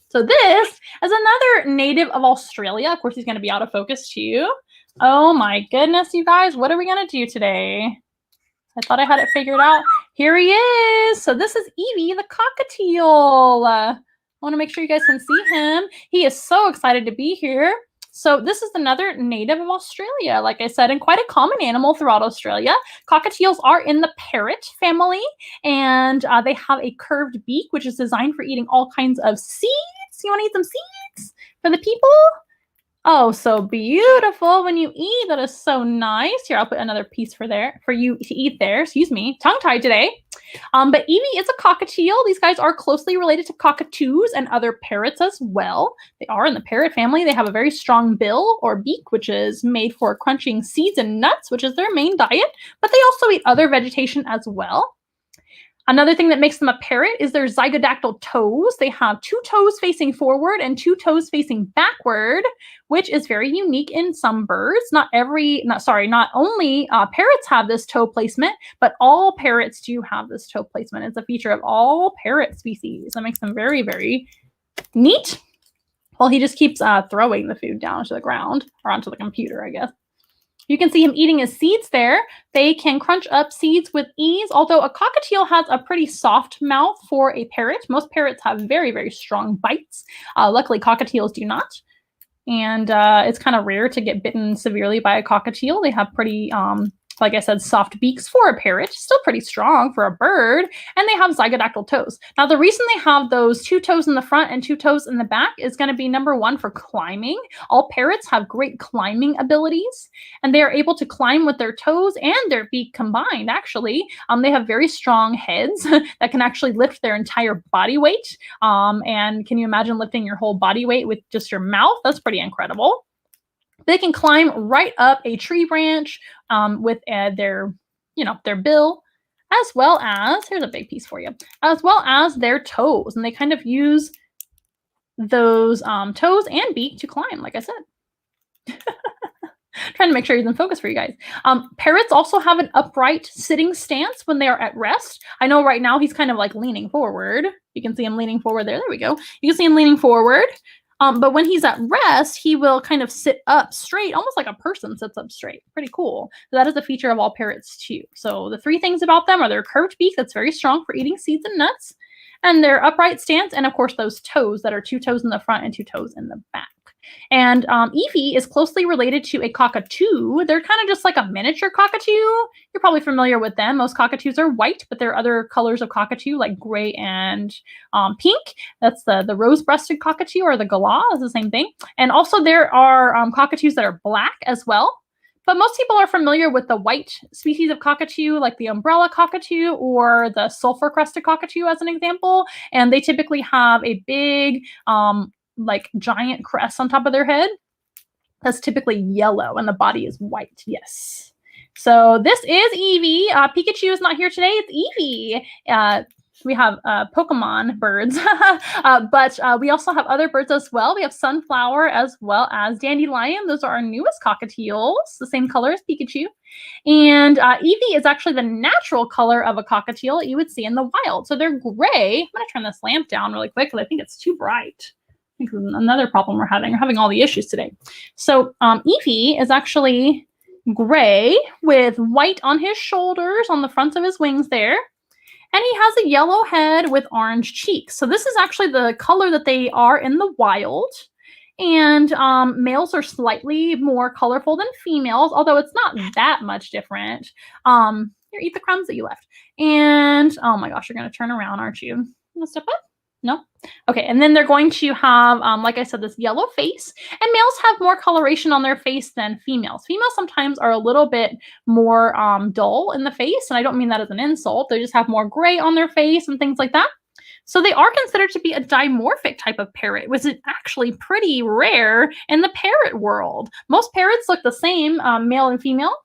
Speaker 1: So this is another native of Australia. Of course, he's going to be out of focus too. Oh my goodness, you guys, what are we going to do today? I thought I had it figured out. Here he is. So this is Evie the Cockatiel. I want to make sure you guys can see him. He is so excited to be here. So this is another native of Australia, like I said, and quite a common animal throughout Australia. Cockatiels are in the parrot family, and they have a curved beak, which is designed for eating all kinds of seeds. You want to eat some seeds for the people? Oh, so beautiful when you eat. That is so nice. Here, I'll put another piece for you to eat there. Excuse me. Tongue-tied today. But Evie is a cockatiel. These guys are closely related to cockatoos and other parrots as well. They are in the parrot family. They have a very strong bill or beak, which is made for crunching seeds and nuts, which is their main diet. But they also eat other vegetation as well. Another thing that makes them a parrot is their Zygodactyl toes. They have 2 toes facing forward and 2 toes facing backward, which is very unique in some birds. Not only parrots have this toe placement, but all parrots do have this toe placement. It's a feature of all parrot species. That makes them very, very neat. Well, he just keeps throwing the food down to the ground or onto the computer, I guess. You can see him eating his seeds there. They can crunch up seeds with ease, although a cockatiel has a pretty soft mouth for a parrot. Most parrots have very, very strong bites. Luckily, cockatiels do not. And it's kind of rare to get bitten severely by a cockatiel. They have pretty, like I said, soft beaks for a parrot. Still pretty strong for a bird. And they have zygodactyl toes. Now, the reason they have those 2 toes in the front and 2 toes in the back is going to be number 1 for climbing. All parrots have great climbing abilities. And they are able to climb with their toes and their beak combined, actually. They have very strong heads that can actually lift their entire body weight. And can you imagine lifting your whole body weight with just your mouth? That's pretty incredible. They can climb right up a tree branch with their bill, as well as, here's a big piece for you, as well as their toes. And they kind of use those toes and beak to climb, like I said. Trying to make sure he's in focus for you guys. Parrots also have an upright sitting stance when they are at rest. I know right now he's kind of like leaning forward. You can see him leaning forward there. There we go. You can see him leaning forward. But when he's at rest, he will kind of sit up straight, almost like a person sits up straight. Pretty cool. So that is a feature of all parrots too. So the three things about them are their curved beak that's very strong for eating seeds and nuts, and their upright stance, and of course those toes that are 2 toes in the front and 2 toes in the back. And Evie is closely related to a cockatoo. They're kind of just like a miniature cockatoo. You're probably familiar with them. Most cockatoos are white, but there are other colors of cockatoo like gray and pink. That's the rose-breasted cockatoo, or the galah is the same thing. And also there are cockatoos that are black as well. But most people are familiar with the white species of cockatoo, like the umbrella cockatoo or the sulfur-crested cockatoo as an example. And they typically have a big like giant crest on top of their head that's typically yellow, and the body is white. Yes. So this is Evie. Pikachu is not here today. It's Evie. We have Pokemon birds, but we also have other birds as well. We have Sunflower as well as Dandelion. Those are our newest cockatiels, the same color as Pikachu. And Evie is actually the natural color of a cockatiel that you would see in the wild. So they're gray. I'm going to turn this lamp down really quick because I think it's too bright. I think this is another problem we're having. We're having all the issues today. So Evie is actually gray with white on his shoulders, on the fronts of his wings there. And he has a yellow head with orange cheeks. So this is actually the color that they are in the wild. And males are slightly more colorful than females, although it's not that much different. Here, eat the crumbs that you left. And oh my gosh, you're going to turn around, aren't you? You want to step up? No? Okay, and then they're going to have, like I said, this yellow face. And males have more coloration on their face than females. Females sometimes are a little bit more dull in the face, and I don't mean that as an insult. They just have more gray on their face and things like that. So they are considered to be a dimorphic type of parrot, which is actually pretty rare in the parrot world. Most parrots look the same, male and female.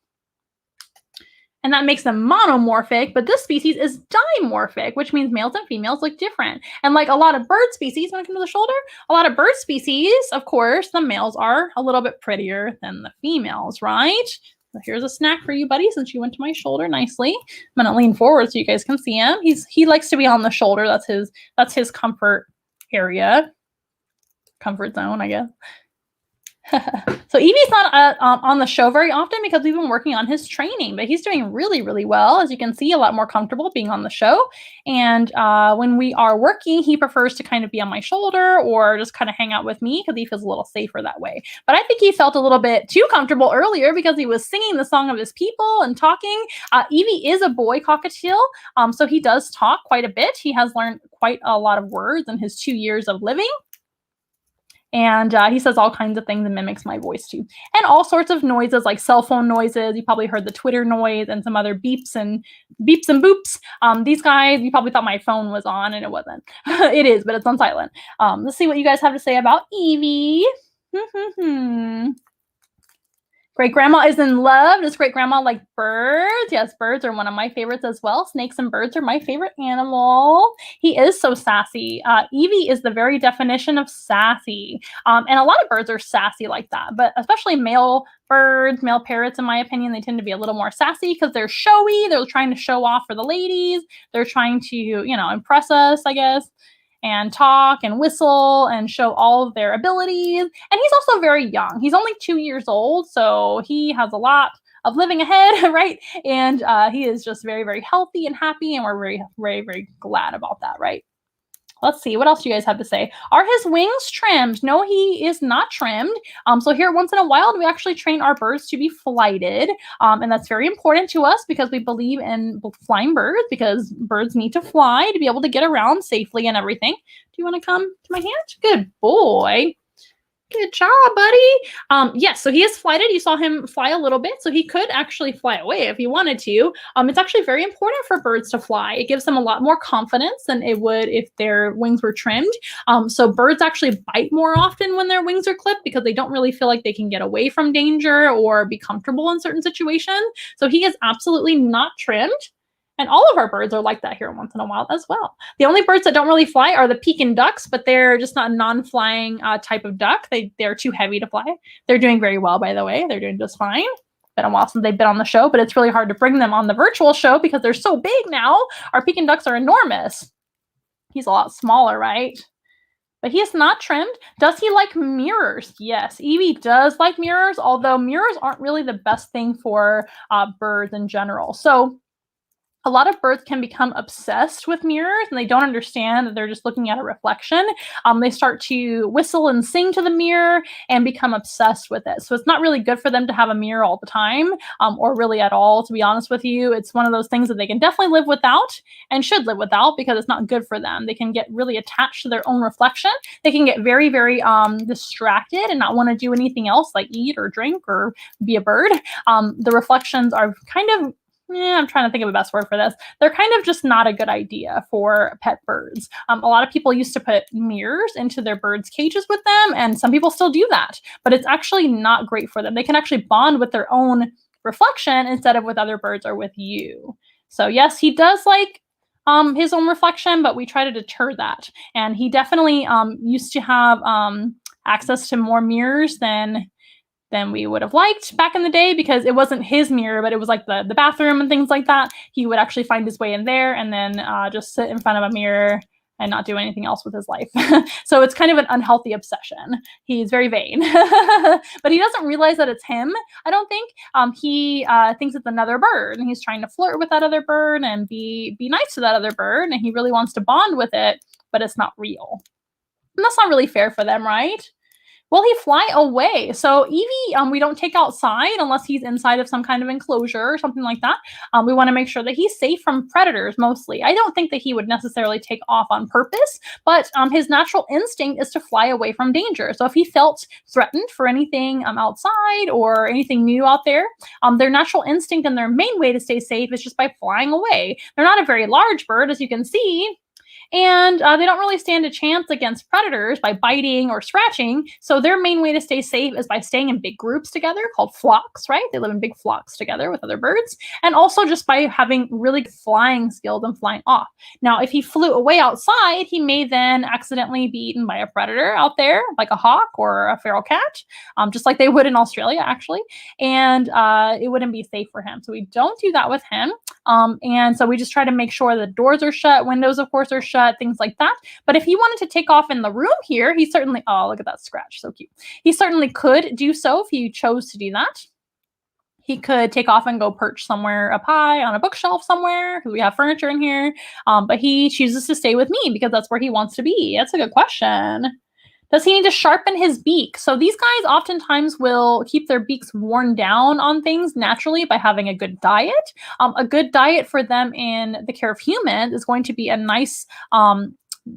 Speaker 1: And that makes them monomorphic, but this species is dimorphic, which means males and females look different. And like a lot of bird species, when it comes to the shoulder, a lot of bird species, of course, the males are a little bit prettier than the females, right? So here's a snack for you, buddy, since you went to my shoulder nicely. I'm gonna lean forward so you guys can see him. He likes to be on the shoulder. That's his comfort area, comfort zone, I guess. So Evie's not on the show very often because we've been working on his training, but he's doing really, really well. As you can see, a lot more comfortable being on the show. And when we are working, he prefers to kind of be on my shoulder or just kind of hang out with me because he feels a little safer that way. But I think he felt a little bit too comfortable earlier because he was singing the song of his people and talking. Evie is a boy cockatiel, so he does talk quite a bit. He has learned quite a lot of words in his 2 years of living. And he says all kinds of things and mimics my voice too. And all sorts of noises like cell phone noises. You probably heard the Twitter noise and some other beeps and boops. These guys, you probably thought my phone was on and it wasn't. It is, but it's on silent. Let's see what you guys have to say about Evie. Great grandma is in love. Does great grandma like birds? Yes, birds are one of my favorites as well. Snakes and birds are my favorite animal. He is so sassy. Evie is the very definition of sassy. And a lot of birds are sassy like that, but especially male birds, male parrots, in my opinion, they tend to be a little more sassy because they're showy. They're trying to show off for the ladies. They're trying to, impress us, I guess, and talk and whistle and show all of their abilities. And he's also very young. He's only 2 years old, so he has a lot of living ahead, right? And he is just very, very healthy and happy, and we're very, very, very glad about that, right? Let's see, what else do you guys have to say? Are his wings trimmed? No, he is not trimmed. So here, once in a while, we actually train our birds to be flighted. And that's very important to us because we believe in flying birds, because birds need to fly to be able to get around safely and everything. Do you want to come to my hand? Good boy. Good job, buddy. Yes, so he is flighted. You saw him fly a little bit, so he could actually fly away if he wanted to. It's actually very important for birds to fly. It gives them a lot more confidence than it would if their wings were trimmed. So birds actually bite more often when their wings are clipped because they don't really feel like they can get away from danger or be comfortable in certain situations. So he is absolutely not trimmed. And all of our birds are like that here once in a while as well. The only birds that don't really fly are the pekin ducks, but they're just not a non-flying type of duck. They're too heavy to fly. They're doing very well, by the way. They're doing just fine. Been a while since they've been on the show, but it's really hard to bring them on the virtual show because they're so big now. Our pekin ducks are enormous. He's a lot smaller, right? But he is not trimmed. Does he like mirrors? Yes, Evie does like mirrors, although mirrors aren't really the best thing for birds in general. So a lot of birds can become obsessed with mirrors and they don't understand that they're just looking at a reflection. They start to whistle and sing to the mirror and become obsessed with it. So it's not really good for them to have a mirror all the time, or really at all, to be honest with you. It's one of those things that they can definitely live without and should live without because it's not good for them. They can get really attached to their own reflection. They can get very, very distracted and not want to do anything else like eat or drink or be a bird. The reflections are kind of I'm trying to think of the best word for this. They're kind of just not a good idea for pet birds. A lot of people used to put mirrors into their birds' cages with them, and some people still do that, but it's actually not great for them. They can actually bond with their own reflection instead of with other birds or with you. So yes, he does like his own reflection, but we try to deter that. And he definitely used to have access to more mirrors than we would have liked back in the day because it wasn't his mirror, but it was like the bathroom and things like that. He would actually find his way in there and then just sit in front of a mirror and not do anything else with his life. So it's kind of an unhealthy obsession. He's very vain, but he doesn't realize that it's him. I don't think he thinks it's another bird and he's trying to flirt with that other bird and be nice to that other bird. And he really wants to bond with it, but it's not real. And that's not really fair for them, right? Will he fly away? So Evie, we don't take outside unless he's inside of some kind of enclosure or something like that. We want to make sure that he's safe from predators mostly. I don't think that he would necessarily take off on purpose, but his natural instinct is to fly away from danger. So if he felt threatened for anything outside or anything new out there, their natural instinct and their main way to stay safe is just by flying away. They're not a very large bird, as you can see. And they don't really stand a chance against predators by biting or scratching. So their main way to stay safe is by staying in big groups together called flocks, right? They live in big flocks together with other birds. And also just by having really good flying skills and flying off. Now, if he flew away outside, he may then accidentally be eaten by a predator out there, like a hawk or a feral cat, just like they would in Australia, actually. And it wouldn't be safe for him. So we don't do that with him. And so we just try to make sure the doors are shut, windows, of course, are shut, things like that. But if he wanted to take off in the room here, he certainly, oh, look at that scratch, so cute. He certainly could do so if he chose to do that. He could take off and go perch somewhere up high on a bookshelf somewhere because we have furniture in here. But he chooses to stay with me because that's where he wants to be. That's a good question. Does he need to sharpen his beak? So these guys oftentimes will keep their beaks worn down on things naturally by having a good diet. A good diet for them in the care of humans is going to be a nice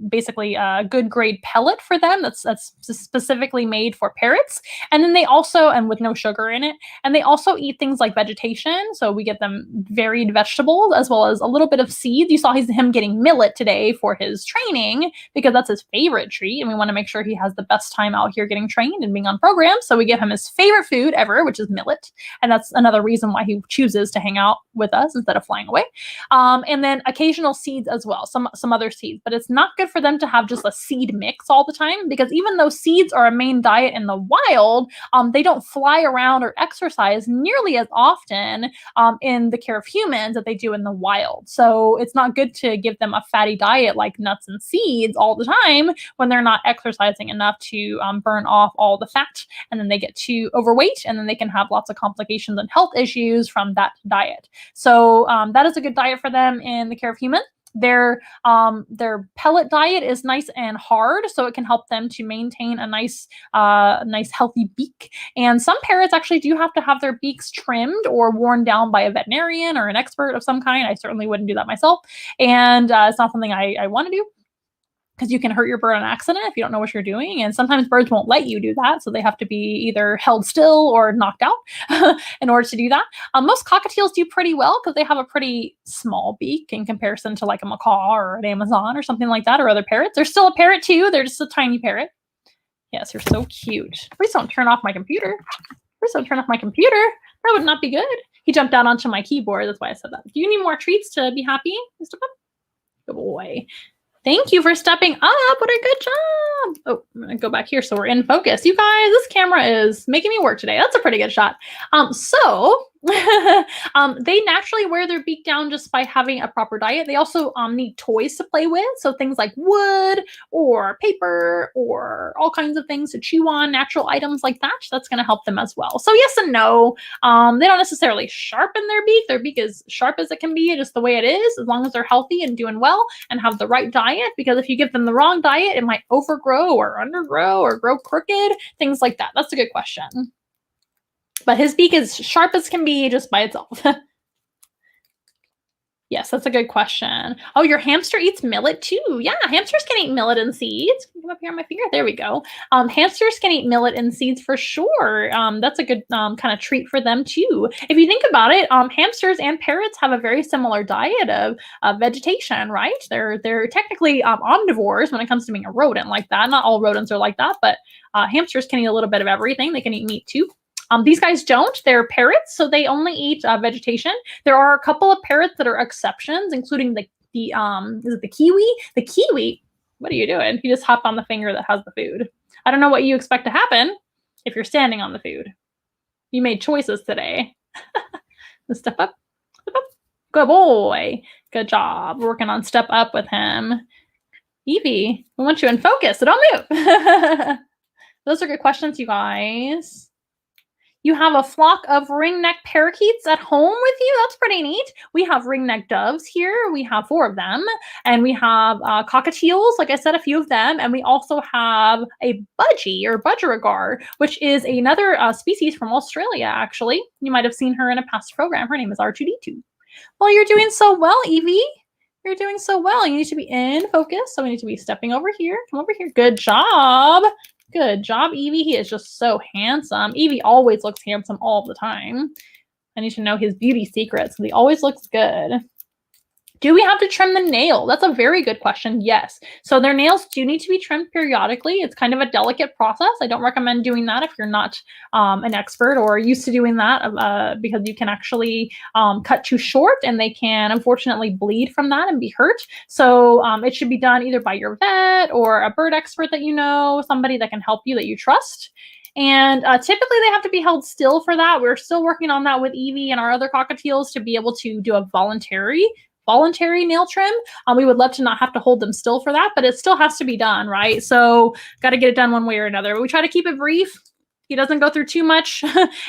Speaker 1: basically a good grade pellet for them that's specifically made for parrots. And then they also, and with no sugar in it, and they also eat things like vegetation. So we get them varied vegetables as well as a little bit of seeds. You saw him getting millet today for his training because that's his favorite treat. And we want to make sure he has the best time out here getting trained and being on program. So we give him his favorite food ever, which is millet. And that's another reason why he chooses to hang out with us instead of flying away. And then occasional seeds as well, some other seeds, but it's not good for them to have just a seed mix all the time because even though seeds are a main diet in the wild, they don't fly around or exercise nearly as often in the care of humans that they do in the wild. So it's not good to give them a fatty diet like nuts and seeds all the time when they're not exercising enough to burn off all the fat, and then they get too overweight and then they can have lots of complications and health issues from that diet. So that is a good diet for them in the care of humans. Their pellet diet is nice and hard, so it can help them to maintain a nice healthy beak. And some parrots actually do have to have their beaks trimmed or worn down by a veterinarian or an expert of some kind. I certainly wouldn't do that myself, and it's not something I want to do, because you can hurt your bird on accident if you don't know what you're doing. And sometimes birds won't let you do that. So they have to be either held still or knocked out in order to do that. Most cockatiels do pretty well because they have a pretty small beak in comparison to like a macaw or an Amazon or something like that, or other parrots. They're still a parrot too. They're just a tiny parrot. Yes, you're so cute. Please don't turn off my computer. Please don't turn off my computer. That would not be good. He jumped out onto my keyboard. That's why I said that. Do you need more treats to be happy, Mr. Pup? Good boy. Thank you for stepping up. What a good job. Oh, I'm going to go back here so we're in focus. You guys, this camera is making me work today. That's a pretty good shot. So They naturally wear their beak down just by having a proper diet. They also need toys to play with. So things like wood or paper or all kinds of things to chew on, natural items like that. That's going to help them as well. So yes and no. They don't necessarily sharpen their beak. Their beak is sharp as it can be, just the way it is, as long as they're healthy and doing well and have the right diet. Because if you give them the wrong diet, it might overgrow or undergrow or grow crooked, things like that. That's a good question. But his beak is sharp as can be just by itself. Yes, that's a good question. Oh, your hamster eats millet too. Yeah, hamsters can eat millet and seeds. Come up here on my finger. There we go. Hamsters can eat millet and seeds for sure. That's a good kind of treat for them too. If you think about it, hamsters and parrots have a very similar diet of vegetation, right? They're technically omnivores when it comes to being a rodent like that. Not all rodents are like that, but hamsters can eat a little bit of everything. They can eat meat too. These guys don't. They're parrots, so they only eat vegetation. There are a couple of parrots that are exceptions, including the is it the kiwi? The kiwi. What are you doing? You just hop on the finger that has the food. I don't know what you expect to happen if you're standing on the food. You made choices today. Step up. Step up. Good boy. Good job. We're working on step up with him. Evie, we want you in focus, so don't move. Those are good questions, you guys. You have a flock of ringneck parakeets at home with you. That's pretty neat. We have ringneck doves here. We have 4 of them. And we have cockatiels, like I said, a few of them. And we also have a budgie or budgerigar, which is another species from Australia, actually. You might have seen her in a past program. Her name is R2D2. Well, you're doing so well, Evie. You're doing so well. You need to be in focus. So we need to be stepping over here. Come over here. Good job. Good job, Evie. He is just so handsome. Evie always looks handsome all the time. I need to know his beauty secrets. He always looks good. Do we have to trim the nail? That's a very good question. Yes. So their nails do need to be trimmed periodically. It's kind of a delicate process. I don't recommend doing that if you're not an expert or used to doing that because you can actually cut too short and they can unfortunately bleed from that and be hurt. So it should be done either by your vet or a bird expert that you know, somebody that can help you that you trust. And typically they have to be held still for that. We're still working on that with Evie and our other cockatiels to be able to do a voluntary nail trim. We would love to not have to hold them still for that, but it still has to be done, right? So got to get it done one way or another. We try to keep it brief. He doesn't go through too much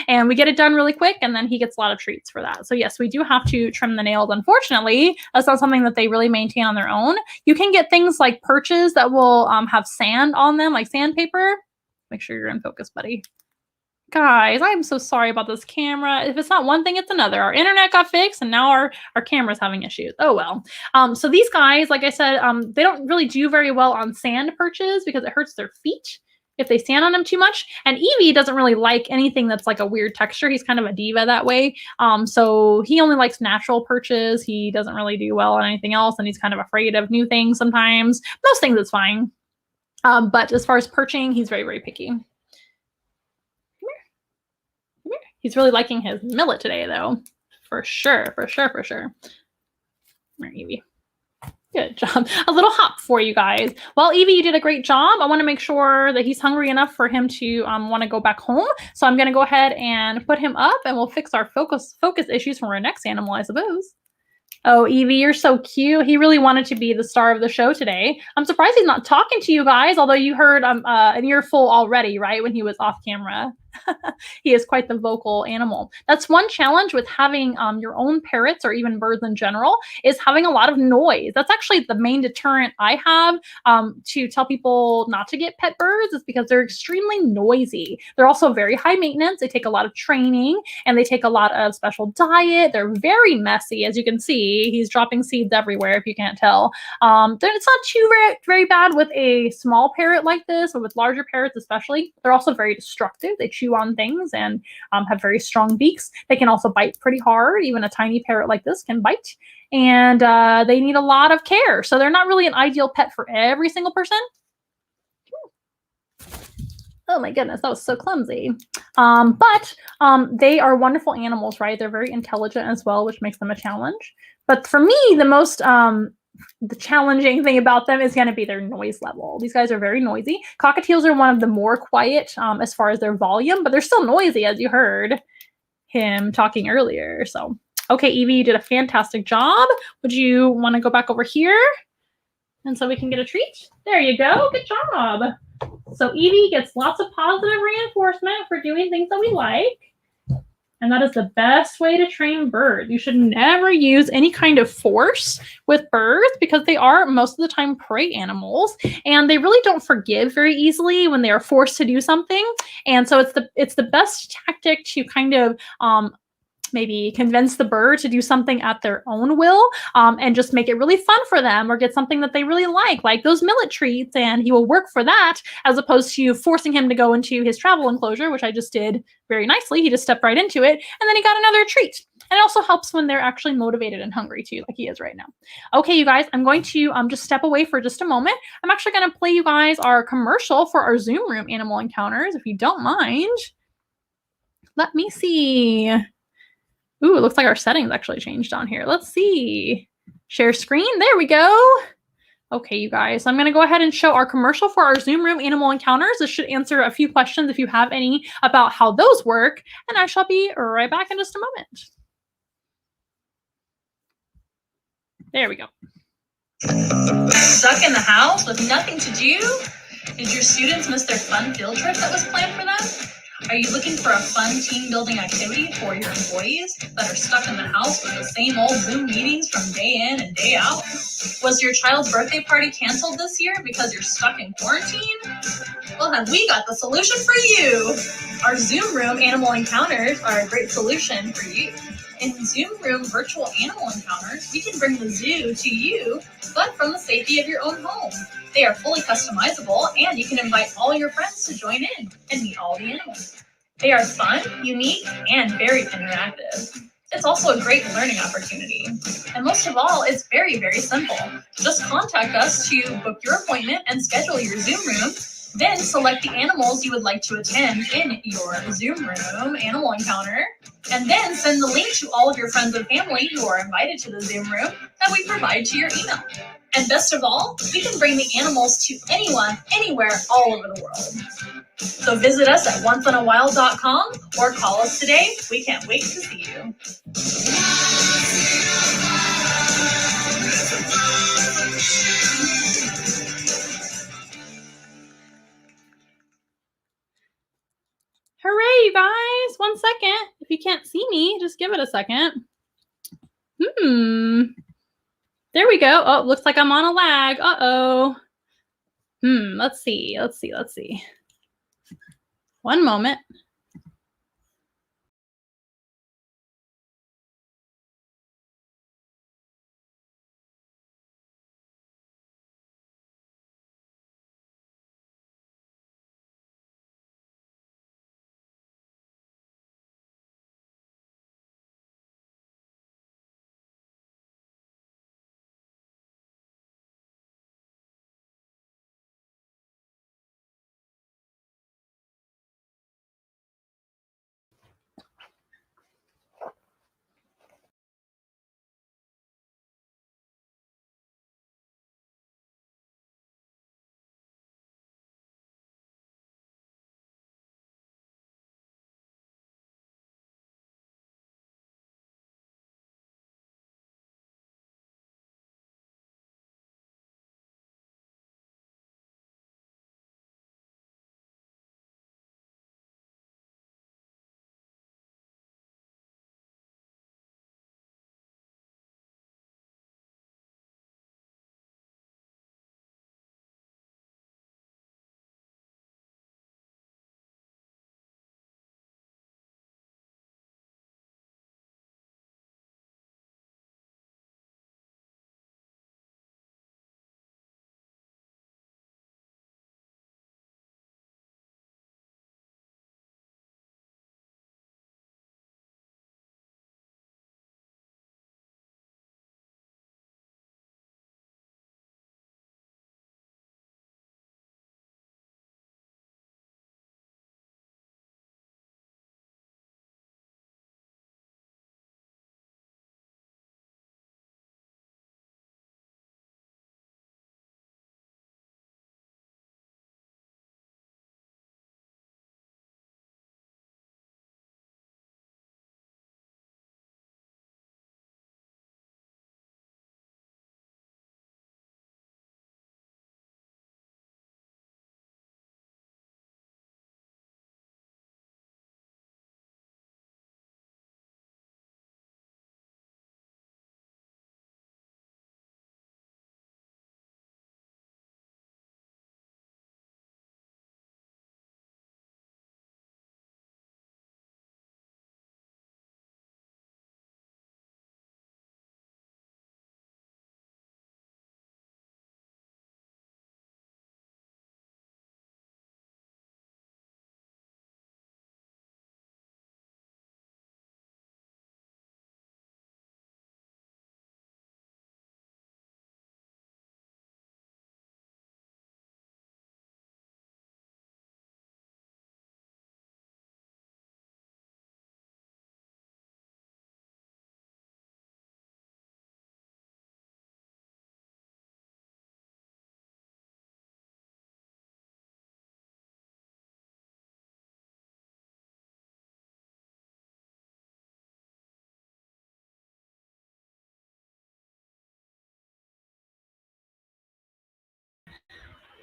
Speaker 1: and we get it done really quick and then he gets a lot of treats for that. So yes, we do have to trim the nails. Unfortunately, that's not something that they really maintain on their own. You can get things like perches that will have sand on them, like sandpaper. Make sure you're in focus, buddy. Guys, I'm so sorry about this camera. If it's not one thing, it's another. Our internet got fixed and now our camera's having issues. Oh, well. So these guys, like I said, they don't really do very well on sand perches because it hurts their feet if they stand on them too much. And Evie doesn't really like anything that's like a weird texture. He's kind of a diva that way. So he only likes natural perches. He doesn't really do well on anything else. And he's kind of afraid of new things sometimes. Most things it's fine. But as far as perching, he's very, very picky. He's really liking his millet today, though. For sure, for sure, for sure. Come here, Evie. Good job. A little hop for you guys. Well, Evie, you did a great job. I want to make sure that he's hungry enough for him to want to go back home. So I'm going to go ahead and put him up, and we'll fix our focus issues from our next animal, I suppose. Oh, Evie, you're so cute. He really wanted to be the star of the show today. I'm surprised he's not talking to you guys, although you heard an earful already, right, when he was off camera. He is quite the vocal animal. That's one challenge with having your own parrots or even birds in general is having a lot of noise. That's actually the main deterrent I have to tell people not to get pet birds is because they're extremely noisy. They're also very high maintenance. They take a lot of training and they take a lot of special diet. They're very messy, as you can see. He's dropping seeds everywhere if you can't tell. It's not too very bad with a small parrot like this or with larger parrots especially. They're also very destructive. They chew on things and have very strong beaks. They can also bite pretty hard. Even a tiny parrot like this can bite. And they need a lot of care. So they're not really an ideal pet for every single person. Oh my goodness, that was so clumsy. But they are wonderful animals, right? They're very intelligent as well, which makes them a challenge. But for me, the most the challenging thing about them is going to be their noise level. These guys are very noisy. Cockatiels are one of the more quiet as far as their volume, but they're still noisy, as you heard. him talking earlier. So, okay, Evie, you did a fantastic job. Would you want to go back over here? And so we can get a treat? There you go. Good job. So Evie gets lots of positive reinforcement for doing things that we like. And that is the best way to train birds. You should never use any kind of force with birds because they are most of the time prey animals and they really don't forgive very easily when they are forced to do something. And so it's the best tactic to kind of maybe convince the bird to do something at their own will, and just make it really fun for them or get something that they really like those millet treats, and he will work for that as opposed to forcing him to go into his travel enclosure, which I just did very nicely. He just stepped right into it, and then he got another treat. And it also helps when they're actually motivated and hungry too, like he is right now. Okay, you guys, I'm going to just step away for just a moment. I'm actually going to play you guys our commercial for our Zoom room animal encounters, if you don't mind. Let me see. Ooh, it looks like our settings actually changed on here. Let's see. Share screen. There we go. Okay, you guys. So I'm going to go ahead and show our commercial for our Zoom room animal encounters. This should answer a few questions if you have any about how those work. And I shall be right back in just a moment. There we go. Stuck in the house with nothing to do? Did your students miss their fun field trip that was planned for them? Are you looking for a fun team-building activity for your employees that are stuck in the house with the same old Zoom meetings from day in and day out? Was your child's birthday party canceled this year because you're stuck in quarantine? Well, have we got the solution for you? Our Zoom Room Animal Encounters are a great solution for you. In Zoom Room Virtual Animal Encounters, we can bring the zoo to you, but from the safety of your own home. They are fully customizable, and you can invite all your friends to join in and meet all the animals. They are fun, unique, and very interactive. It's also a great learning opportunity. And most of all, it's very, very simple. Just contact us to book your appointment and schedule your Zoom room. Then select the animals you would like to attend in your Zoom room animal encounter. And then send the link to all of your friends and family who are invited to the Zoom room that we provide to your email. And best of all, we can bring the animals to anyone, anywhere, all over the world. So visit us at onceinawild.com or call us today. We can't wait to see you. Hooray, you guys! 1 second. If you can't see me, just give it a second. There we go. Oh, looks like I'm on a lag. Uh-oh. Let's see. 1 moment.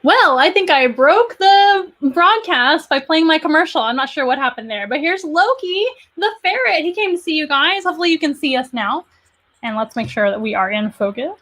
Speaker 1: Well, I think I broke the broadcast by playing my commercial. I'm not sure what happened there, but here's Loki the Ferret. He came to see you guys. Hopefully you can see us now. And let's make sure that we are in focus.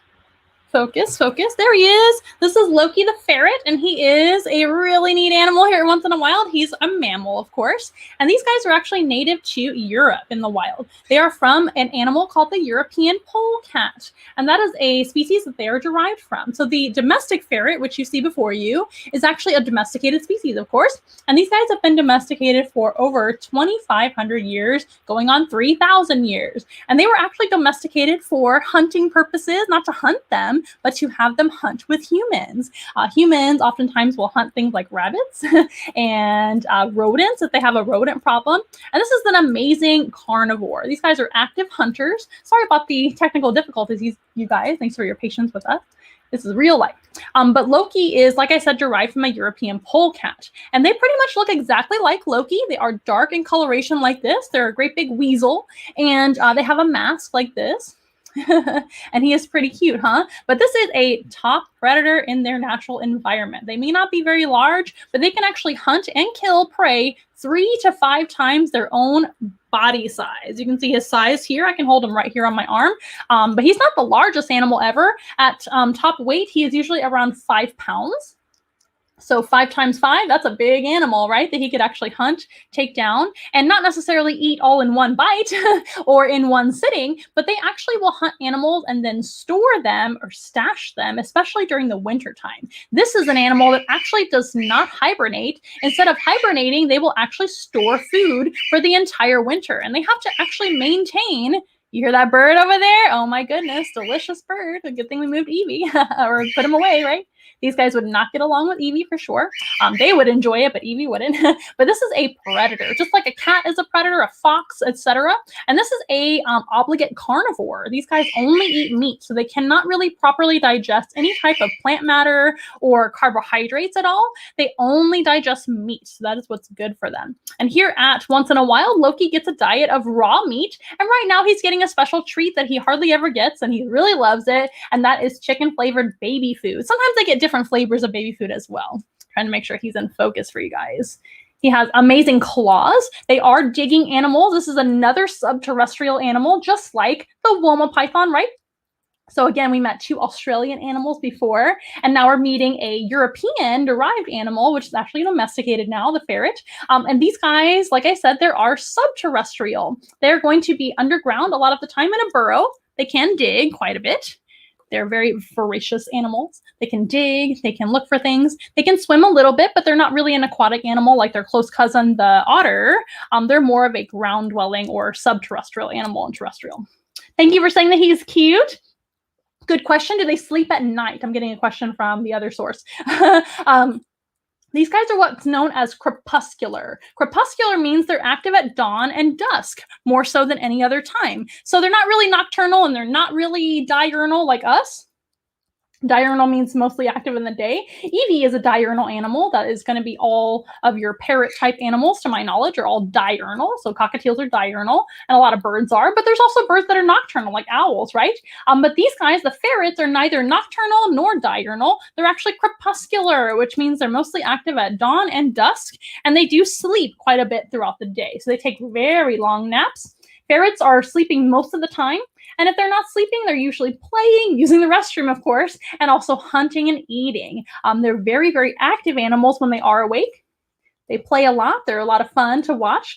Speaker 1: Focus, focus. There he is. This is Loki the Ferret, and he is a really neat animal here once in a wild. He's a mammal, of course. And these guys are actually native to Europe in the wild. They are from an animal called the European polecat. And that is a species that they are derived from. So the domestic ferret, which you see before you, is actually a domesticated species, of course. And these guys have been domesticated for over 2,500 years, going on 3,000 years. And they were actually domesticated for hunting purposes, not to hunt them, but to have them hunt with humans. Humans oftentimes will hunt things like rabbits and rodents if they have a rodent problem. And this is an amazing carnivore. These guys are active hunters. Sorry about the technical difficulties, you guys. Thanks for your patience with us. This is real life. But Loki is, like I said, derived from a European polecat. And they pretty much look exactly like Loki. They are dark in coloration like this. They're a great big weasel. And they have a mask like this. And he is pretty cute, huh? But this is a top predator in their natural environment. They may not be very large, but they can actually hunt and kill prey 3 to 5 times their own body size. You can see his size here. I can hold him right here on my arm. But he's not the largest animal ever. At top weight, he is usually around 5 pounds. So 5 times 5, that's a big animal, right? That he could actually hunt, take down, and not necessarily eat all in one bite or in one sitting, but they actually will hunt animals and then store them or stash them, especially during the winter time. This is an animal that actually does not hibernate. Instead of hibernating, they will actually store food for the entire winter, and they have to actually maintain. You hear that bird over there? Oh my goodness, delicious bird. A good thing we moved Evie or put him away, right? These guys would not get along with Evie for sure. They would enjoy it, but Evie wouldn't. But this is a predator, just like a cat is a predator, a fox, etc. And this is a obligate carnivore. These guys only eat meat, so they cannot really properly digest any type of plant matter or carbohydrates at all. They only digest meat, so that is what's good for them. And here at Once in a Wild, Loki gets a diet of raw meat, and right now he's getting a special treat that he hardly ever gets, and he really loves it, and that is chicken-flavored baby food. Sometimes they get different flavors of baby food as well. Trying to make sure he's in focus for you guys. He has amazing claws. They are digging animals. This is another subterrestrial animal, just like the Woma python, right? So again, we met 2 Australian animals before, and now we're meeting a European-derived animal, which is actually domesticated now, the ferret. And these guys, like I said, they are subterrestrial. They're going to be underground a lot of the time in a burrow. They can dig quite a bit. They're very voracious animals. They can dig, they can look for things. They can swim a little bit, but they're not really an aquatic animal like their close cousin, the otter. They're more of a ground-dwelling or subterrestrial animal and terrestrial. Thank you for saying that he's cute. Good question. Do they sleep at night? I'm getting a question from the other source. These guys are what's known as crepuscular. Crepuscular means they're active at dawn and dusk, more so than any other time. So they're not really nocturnal and they're not really diurnal like us. Diurnal means mostly active in the day. Evie is a diurnal animal. That is going to be all of your parrot type animals, to my knowledge, are all diurnal. So cockatiels are diurnal, and a lot of birds are. But there's also birds that are nocturnal, like owls, right? But these guys, the ferrets, are neither nocturnal nor diurnal. They're actually crepuscular, which means they're mostly active at dawn and dusk, and they do sleep quite a bit throughout the day. So they take very long naps. Ferrets are sleeping most of the time. And if they're not sleeping, they're usually playing, using the restroom, of course, and also hunting and eating. They're very, very active animals when they are awake. They play a lot. They're a lot of fun to watch.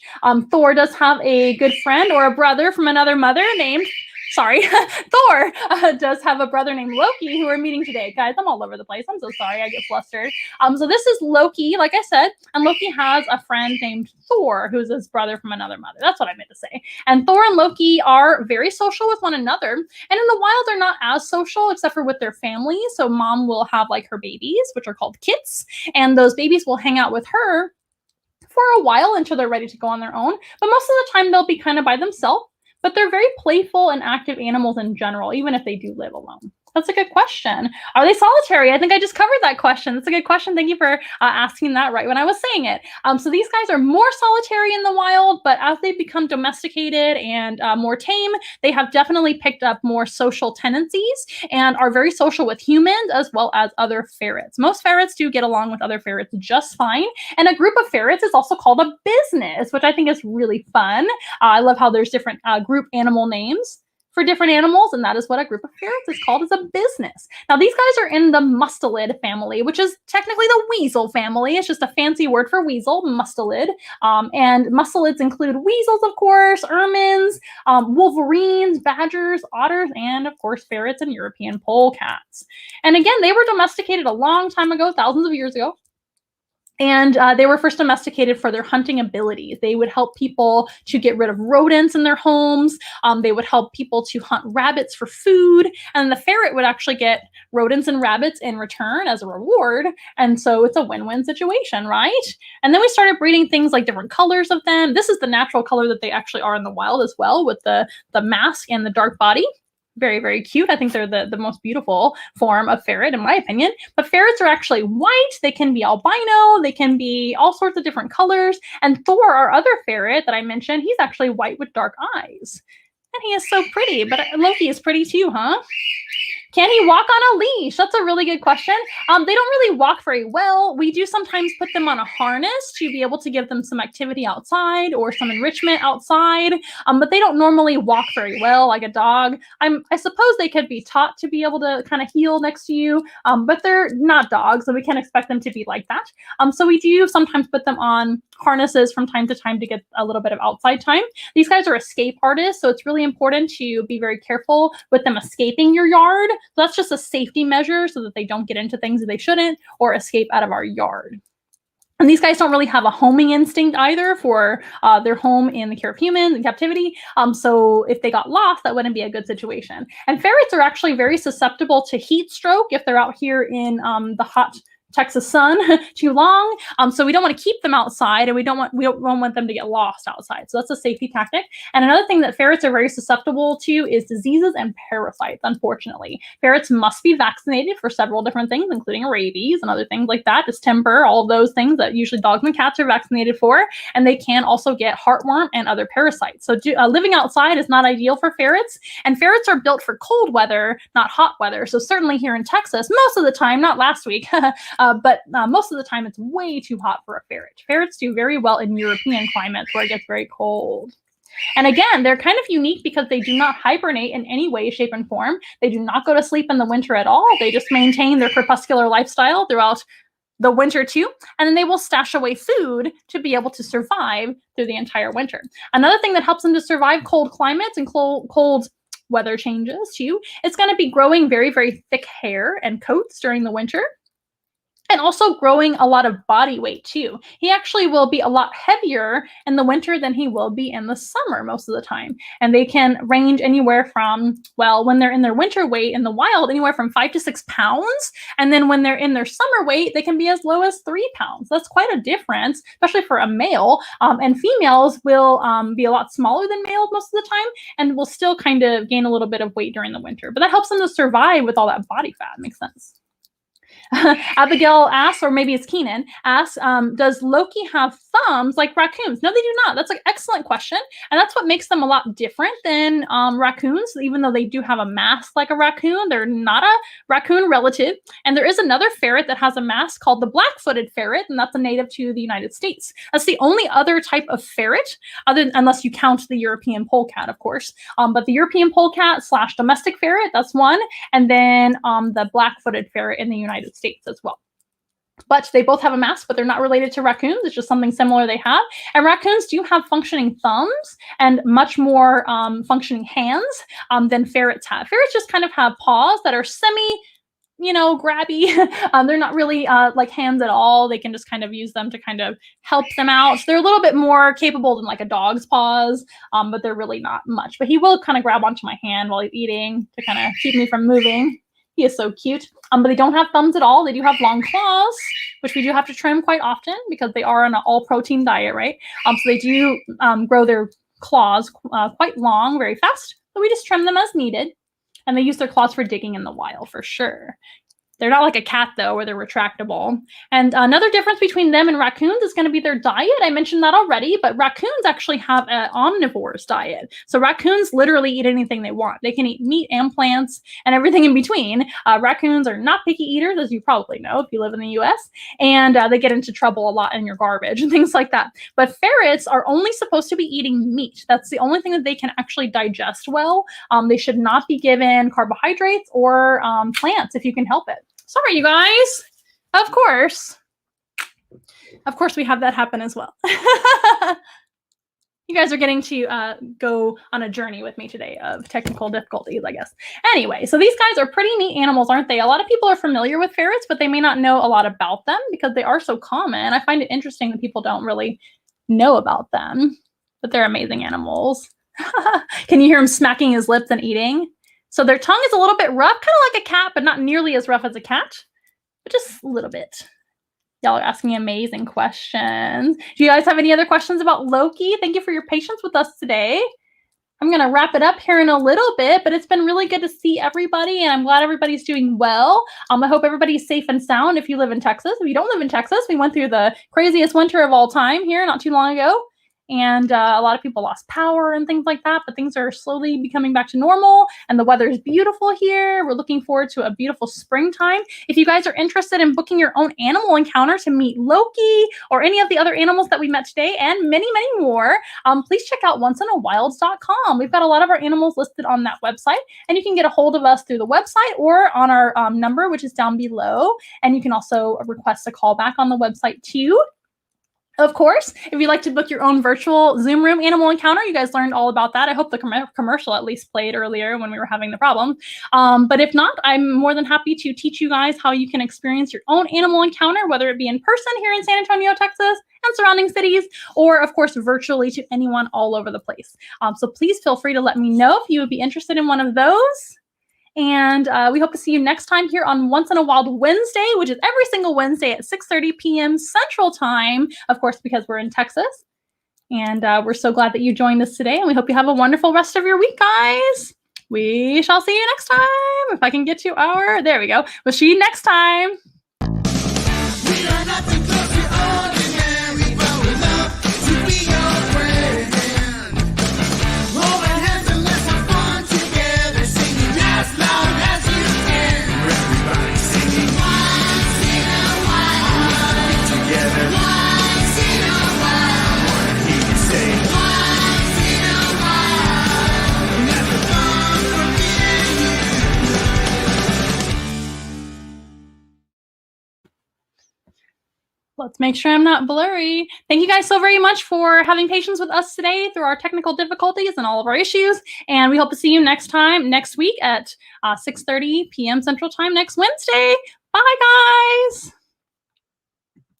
Speaker 1: Thor does have a good friend or a brother from another mother named... Sorry, Thor does have a brother named Loki who we're meeting today. Guys, I'm all over the place. I'm so sorry. I get flustered. So this is Loki, like I said, and Loki has a friend named Thor, who's his brother from another mother. That's what I meant to say. And Thor and Loki are very social with one another. And in the wild, they're not as social except for with their families. So mom will have like her babies, which are called kits. And those babies will hang out with her for a while until they're ready to go on their own. But most of the time, they'll be kind of by themselves. But they're very playful and active animals in general, even if they do live alone. That's a good question. Are they solitary? I think I just covered that question. That's a good question. Thank you for asking that right when I was saying it. So these guys are more solitary in the wild, but as they become domesticated and more tame, they have definitely picked up more social tendencies and are very social with humans as well as other ferrets. Most ferrets do get along with other ferrets just fine. And a group of ferrets is also called a business, which I think is really fun. I love how there's different group animal names for different animals, and that is what a group of ferrets is called, as a business. Now, these guys are in the mustelid family, which is technically the weasel family. It's just a fancy word for weasel, mustelid. And mustelids include weasels, of course, ermines, wolverines, badgers, otters, and of course, ferrets and European polecats. And again, they were domesticated a long time ago, thousands of years ago. And they were first domesticated for their hunting abilities. They would help people to get rid of rodents in their homes. They would help people to hunt rabbits for food. And the ferret would actually get rodents and rabbits in return as a reward. And so it's a win-win situation, right? And then we started breeding things like different colors of them. This is the natural color that they actually are in the wild as well, with the mask and the dark body. Very, very cute. I think they're the most beautiful form of ferret, in my opinion. But ferrets are actually white. They can be albino. They can be all sorts of different colors. And Thor, our other ferret that I mentioned, he's actually white with dark eyes. And he is so pretty. But Loki is pretty too, huh? Can he walk on a leash? That's a really good question. They don't really walk very well. We do sometimes put them on a harness to be able to give them some activity outside or some enrichment outside, but they don't normally walk very well like a dog. I suppose they could be taught to be able to kind of heel next to you, but they're not dogs, so we can't expect them to be like that. So we do sometimes put them on harnesses from time to time to get a little bit of outside time. These guys are escape artists, so it's really important to be very careful with them escaping your yard. So that's just a safety measure so that they don't get into things that they shouldn't or escape out of our yard. And these guys don't really have a homing instinct either for their home in the care of humans in captivity. So if they got lost, that wouldn't be a good situation. And ferrets are actually very susceptible to heat stroke if they're out here in the hot Texas sun too long. So we don't want to keep them outside, and we don't want them to get lost outside. So that's a safety tactic. And another thing that ferrets are very susceptible to is diseases and parasites, unfortunately. Ferrets must be vaccinated for several different things, including rabies and other things like that, distemper, all of those things that usually dogs and cats are vaccinated for. And they can also get heartworm and other parasites. So living outside is not ideal for ferrets. And ferrets are built for cold weather, not hot weather. So certainly here in Texas, most of the time, not last week, but most of the time it's way too hot for a ferret. Ferrets do very well in European climates where it gets very cold. And again, they're kind of unique because they do not hibernate in any way, shape, and form. They do not go to sleep in the winter at all. They just maintain their crepuscular lifestyle throughout the winter too, and then they will stash away food to be able to survive through the entire winter. Another thing that helps them to survive cold climates and cold weather changes too, it's going to be growing very, very thick hair and coats during the winter. And also growing a lot of body weight too. He actually will be a lot heavier in the winter than he will be in the summer most of the time. And they can range anywhere from, well, when they're in their winter weight in the wild, anywhere from 5 to 6 pounds. And then when they're in their summer weight, they can be as low as 3 pounds. That's quite a difference, especially for a male. And females will be a lot smaller than males most of the time and will still kind of gain a little bit of weight during the winter. But that helps them to survive with all that body fat. Makes sense. Abigail asks, or maybe it's Keenan, asks, does Loki have thumbs like raccoons? No, they do not. That's an excellent question. And that's what makes them a lot different than raccoons. Even though they do have a mask like a raccoon, they're not a raccoon relative. And there is another ferret that has a mask called the black-footed ferret, and that's a native to the United States. That's the only other type of ferret, unless you count the European polecat, of course. But the European polecat / domestic ferret, that's one. And then the black-footed ferret in the United States as well. But they both have a mask, but they're not related to raccoons. It's just something similar they have. And raccoons do have functioning thumbs and much more functioning hands than ferrets have. Ferrets just kind of have paws that are grabby. They're not really like hands at all. They can just kind of use them to kind of help them out. So they're a little bit more capable than like a dog's paws, but they're really not much. But he will kind of grab onto my hand while he's eating to kind of keep me from moving. He is so cute. But they don't have thumbs at all. They do have long claws, which we do have to trim quite often because they are on an all-protein diet, right? So they do grow their claws quite long, very fast. So we just trim them as needed. And they use their claws for digging in the wild for sure. They're not like a cat, though, where they're retractable. And another difference between them and raccoons is going to be their diet. I mentioned that already, but raccoons actually have an omnivore's diet. So raccoons literally eat anything they want. They can eat meat and plants and everything in between. Raccoons are not picky eaters, as you probably know if you live in the US, and they get into trouble a lot in your garbage and things like that. But ferrets are only supposed to be eating meat. That's the only thing that they can actually digest well. They should not be given carbohydrates or plants if you can help it. Sorry, you guys. Of course. Of course, we have that happen as well. You guys are getting to go on a journey with me today of technical difficulties, I guess. Anyway, so these guys are pretty neat animals, aren't they? A lot of people are familiar with ferrets, but they may not know a lot about them because they are so common. I find it interesting that people don't really know about them, but they're amazing animals. Can you hear him smacking his lips and eating? So their tongue is a little bit rough, kind of like a cat, but not nearly as rough as a cat, but just a little bit. Y'all are asking amazing questions. Do you guys have any other questions about Loki? Thank you for your patience with us today. I'm going to wrap it up here in a little bit, but it's been really good to see everybody, and I'm glad everybody's doing well. I hope everybody's safe and sound if you live in Texas. If you don't live in Texas, we went through the craziest winter of all time here not too long ago. And a lot of people lost power and things like that, but things are slowly becoming back to normal, and the weather is beautiful here. We're looking forward to a beautiful springtime. If you guys are interested in booking your own animal encounter to meet Loki or any of the other animals that we met today and many, many more, please check out onceinaWilds.com. We've got a lot of our animals listed on that website, and you can get a hold of us through the website or on our number, which is down below. And you can also request a call back on the website too. Of course, if you'd like to book your own virtual Zoom room animal encounter, you guys learned all about that. I hope the commercial at least played earlier when we were having the problem. But if not, I'm more than happy to teach you guys how you can experience your own animal encounter, whether it be in person here in San Antonio, Texas, and surrounding cities, or of course, virtually to anyone all over the place. So please feel free to let me know if you would be interested in one of those. And we hope to see you next time here on Once in a Wild Wednesday, which is every single Wednesday at 6:30 p.m. Central Time, of course, because we're in Texas. And we're so glad that you joined us today, and we hope you have a wonderful rest of your week, guys. We shall see you next time. If I can get to our, there we go. We'll see you next time. We are nothing close to ordinary, but we love to be your friend. Hold our hands and let's have fun together, singing as loud as you can. Everybody singing once in a while. Together. Once in a while. I want to hear you say once in a while. That's the fun for me and you. Let's make sure I'm not blurry. Thank you guys so very much for having patience with us today through our technical difficulties and all of our issues. And we hope to see you next week at 6:30 p.m. Central Time next Wednesday. Bye, guys.